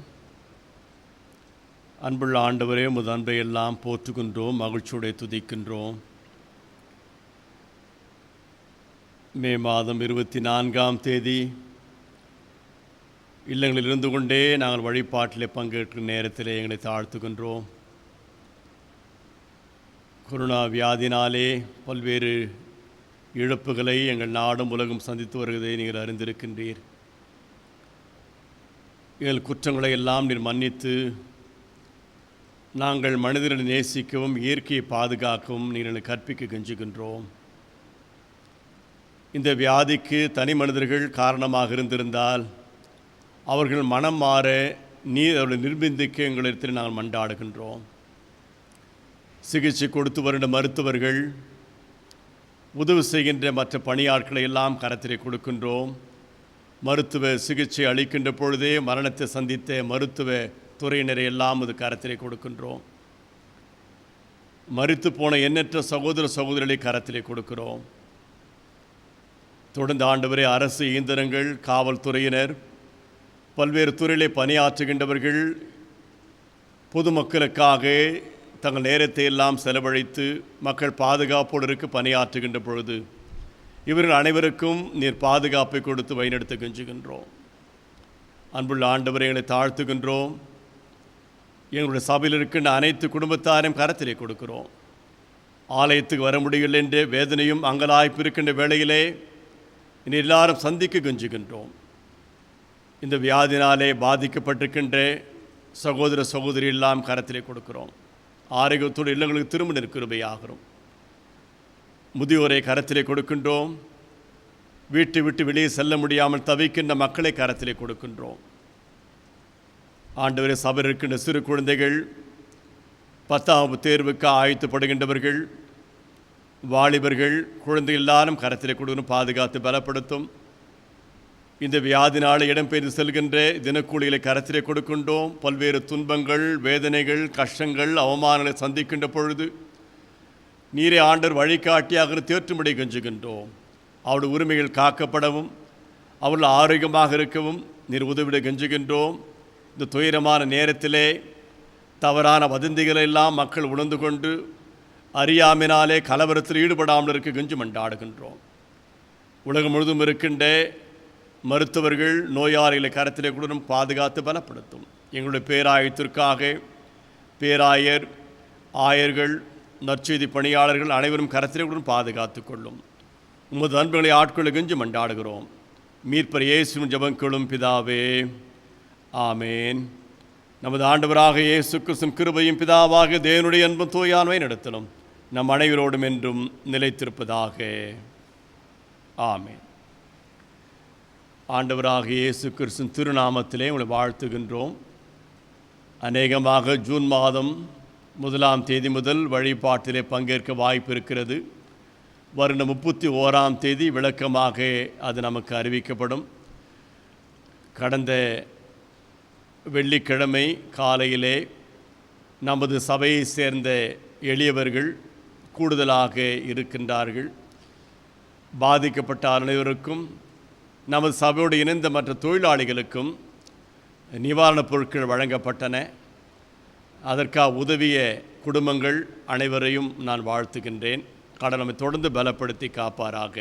அன்புள்ள ஆண்டவரே, உமது அன்பை எல்லாம் போற்றுகின்றோம், மகிழ்ச்சியோடு துதிக்கின்றோம். மே மாதம் 24ஆம் தேதி இல்லங்களில் இருந்து கொண்டே நாங்கள் வழிபாட்டிலே பங்கேற்கும் நேரத்திலே எங்களை தாழ்த்துகின்றோம். கொரோனா வியாதினாலே பல்வேறு இழப்புகளை எங்கள் நாடும் உலகம் சந்தித்து வருவதை நீங்கள் அறிந்திருக்கின்றீர். எங்கள் குற்றங்களை எல்லாம் நீர் மன்னித்து நாங்கள் மனிதர்களை நேசிக்கவும் இயற்கையை பாதுகாக்கவும் நீர் எனக்கு கற்பிக்க கெஞ்சுகின்றோம். இந்த வியாதிக்கு தனி மனிதர்கள் காரணமாக இருந்திருந்தால் அவர்கள் மனம் மாற நீர் அவர்களை நிர்பந்திக்க எங்களிடத்தில் நாங்கள் மன்றாடுகின்றோம். சிகிச்சை கொடுத்து வருகின்ற மருத்துவர்கள், உதவி செய்கின்ற மற்ற பணியாட்களை எல்லாம் கரத்திலே கொடுக்கின்றோம். மருத்துவ சிகிச்சை அளிக்கின்ற பொழுதே மரணத்தை சந்தித்த மருத்துவ துறையினரை எல்லாம் அது கரத்திலே கொடுக்கின்றோம். மரித்து போன எண்ணற்ற சகோதர சகோதரிகளை கரத்திலே கொடுக்கிறோம். தொடர்ந்து ஆண்டவரே, அரசு இயந்திரங்கள், காவல்துறையினர், பல்வேறு துறையிலே பணியாற்றுகின்றவர்கள் பொதுமக்களுக்காக தங்கள் நேரத்தை எல்லாம் செலவழித்து மக்கள் பாதுகாப்போடு இருக்க பணியாற்றுகின்ற பொழுது இவர்கள் அனைவருக்கும் நீர் பாதுகாப்பை கொடுத்து வழிநடத்த கெஞ்சுகின்றோம். அன்புள்ள ஆண்டவரை, எங்களை தாழ்த்துகின்றோம். எங்களுடைய சபையில் இருக்கின்ற அனைத்து குடும்பத்தாரையும் கரத்திலே கொடுக்கிறோம். ஆலயத்துக்கு வர முடியவில்லை என்ற வேதனையும் அங்கலாய்ப்பு இருக்கின்ற வேளையிலே இனி எல்லாரும் சந்திக்க கெஞ்சுகின்றோம். இந்த வியாதினாலே பாதிக்கப்பட்டிருக்கின்ற சகோதர சகோதரி எல்லாம் கரத்திலே கொடுக்கிறோம். ஆரோக்கியத்தோடு இல்லங்களுக்கு திரும்ப கிருபையாகிறோம். முதியோரை கரத்திலே கொடுக்கின்றோம். வீட்டை விட்டு வெளியே செல்ல முடியாமல் தவிக்கின்ற மக்களை கரத்திலே கொடுக்கின்றோம். ஆண்டவரே, சபையில் இருக்கின்ற சிறு குழந்தைகள், 10ஆம் தேர்வுக்கு ஆயத்தப்படுகின்றவர்கள், வாலிபர்கள், குழந்தைகள் எல்லாரும் கரத்திலே கொடுக்கணும். பாதுகாத்து பலப்படுத்தும். இந்த வியாதினால இடம்பெயர்ந்து செல்கின்ற தினக்கூலிகளை கரத்திலே கொடுக்கின்றோம். பல்வேறு துன்பங்கள், வேதனைகள், கஷ்டங்கள், அவமானங்களை சந்திக்கின்ற பொழுது நீரே ஆண்டவர் வழிகாட்டியாக தேற்றும்படி கெஞ்சுகின்றோம். அவருடைய உரிமைகள் காக்கப்படவும் அவர்கள் ஆரோக்கியமாக இருக்கவும் நீர் உதவிட கெஞ்சுகின்றோம். இந்த துயரமான நேரத்திலே தவறான வதந்திகளை எல்லாம் மக்கள் உணர்ந்து கொண்டு அறியாமையினாலே கலவரத்தில் ஈடுபடாமல் இருக்க கெஞ்சு மண்டாடுகின்றோம். உலகம் முழுதும் இருக்கின்ற மருத்துவர்கள், நோயாளிகளை கரத்திலே கூட பாதுகாத்து பலப்படுத்தும். எங்களுடைய பேராயத்திற்காக பேராயர், ஆயர்கள், நற்செய்தி பணியாளர்கள் அனைவரும் கரத்திலே கூட பாதுகாத்து கொள்ளும். உமது அன்புகளை ஆட்கொள்ள கெஞ்சு மண்டாடுகிறோம். மீட்பர் இயேசுவின் ஜெபங்களும் பிதாவே, ஆமேன். நமது ஆண்டவராக இயேசு கிறிஸ்துவின் கிருபையும் பிதாவாக தேவனுடைய அன்பும் தூயானவை நடத்தலும் நம் அனைவரோடும் என்றும் நிலைத்திருப்பதாக. ஆமேன். ஆண்டவராக இயேசு கிறிஸ்துவின் திருநாமத்திலே உங்களை வாழ்த்துகின்றோம். அநேகமாக ஜூன் மாதம் 1ஆம் தேதி முதல் வழிபாட்டிலே பங்கேற்க வாய்ப்பு இருக்கிறது. வருடம் 31ஆம் தேதி விளக்கமாக அது நமக்கு அறிவிக்கப்படும். கடந்த வெள்ளிக்கிழமை காலையிலே நமது சபையை சேர்ந்த எளியவர்கள் கூடுதலாக இருக்கின்றார்கள். பாதிக்கப்பட்ட அனைவருக்கும், நமது சபையோடு இணைந்த மற்ற தொழிலாளிகளுக்கும் நிவாரணப் பொருட்கள் வழங்கப்பட்டன. அதற்காக உதவிய குடும்பங்கள் அனைவரையும் நான் வாழ்த்துகின்றேன். கடவுள் நம்மை தொடர்ந்து பலப்படுத்தி காப்பாராக.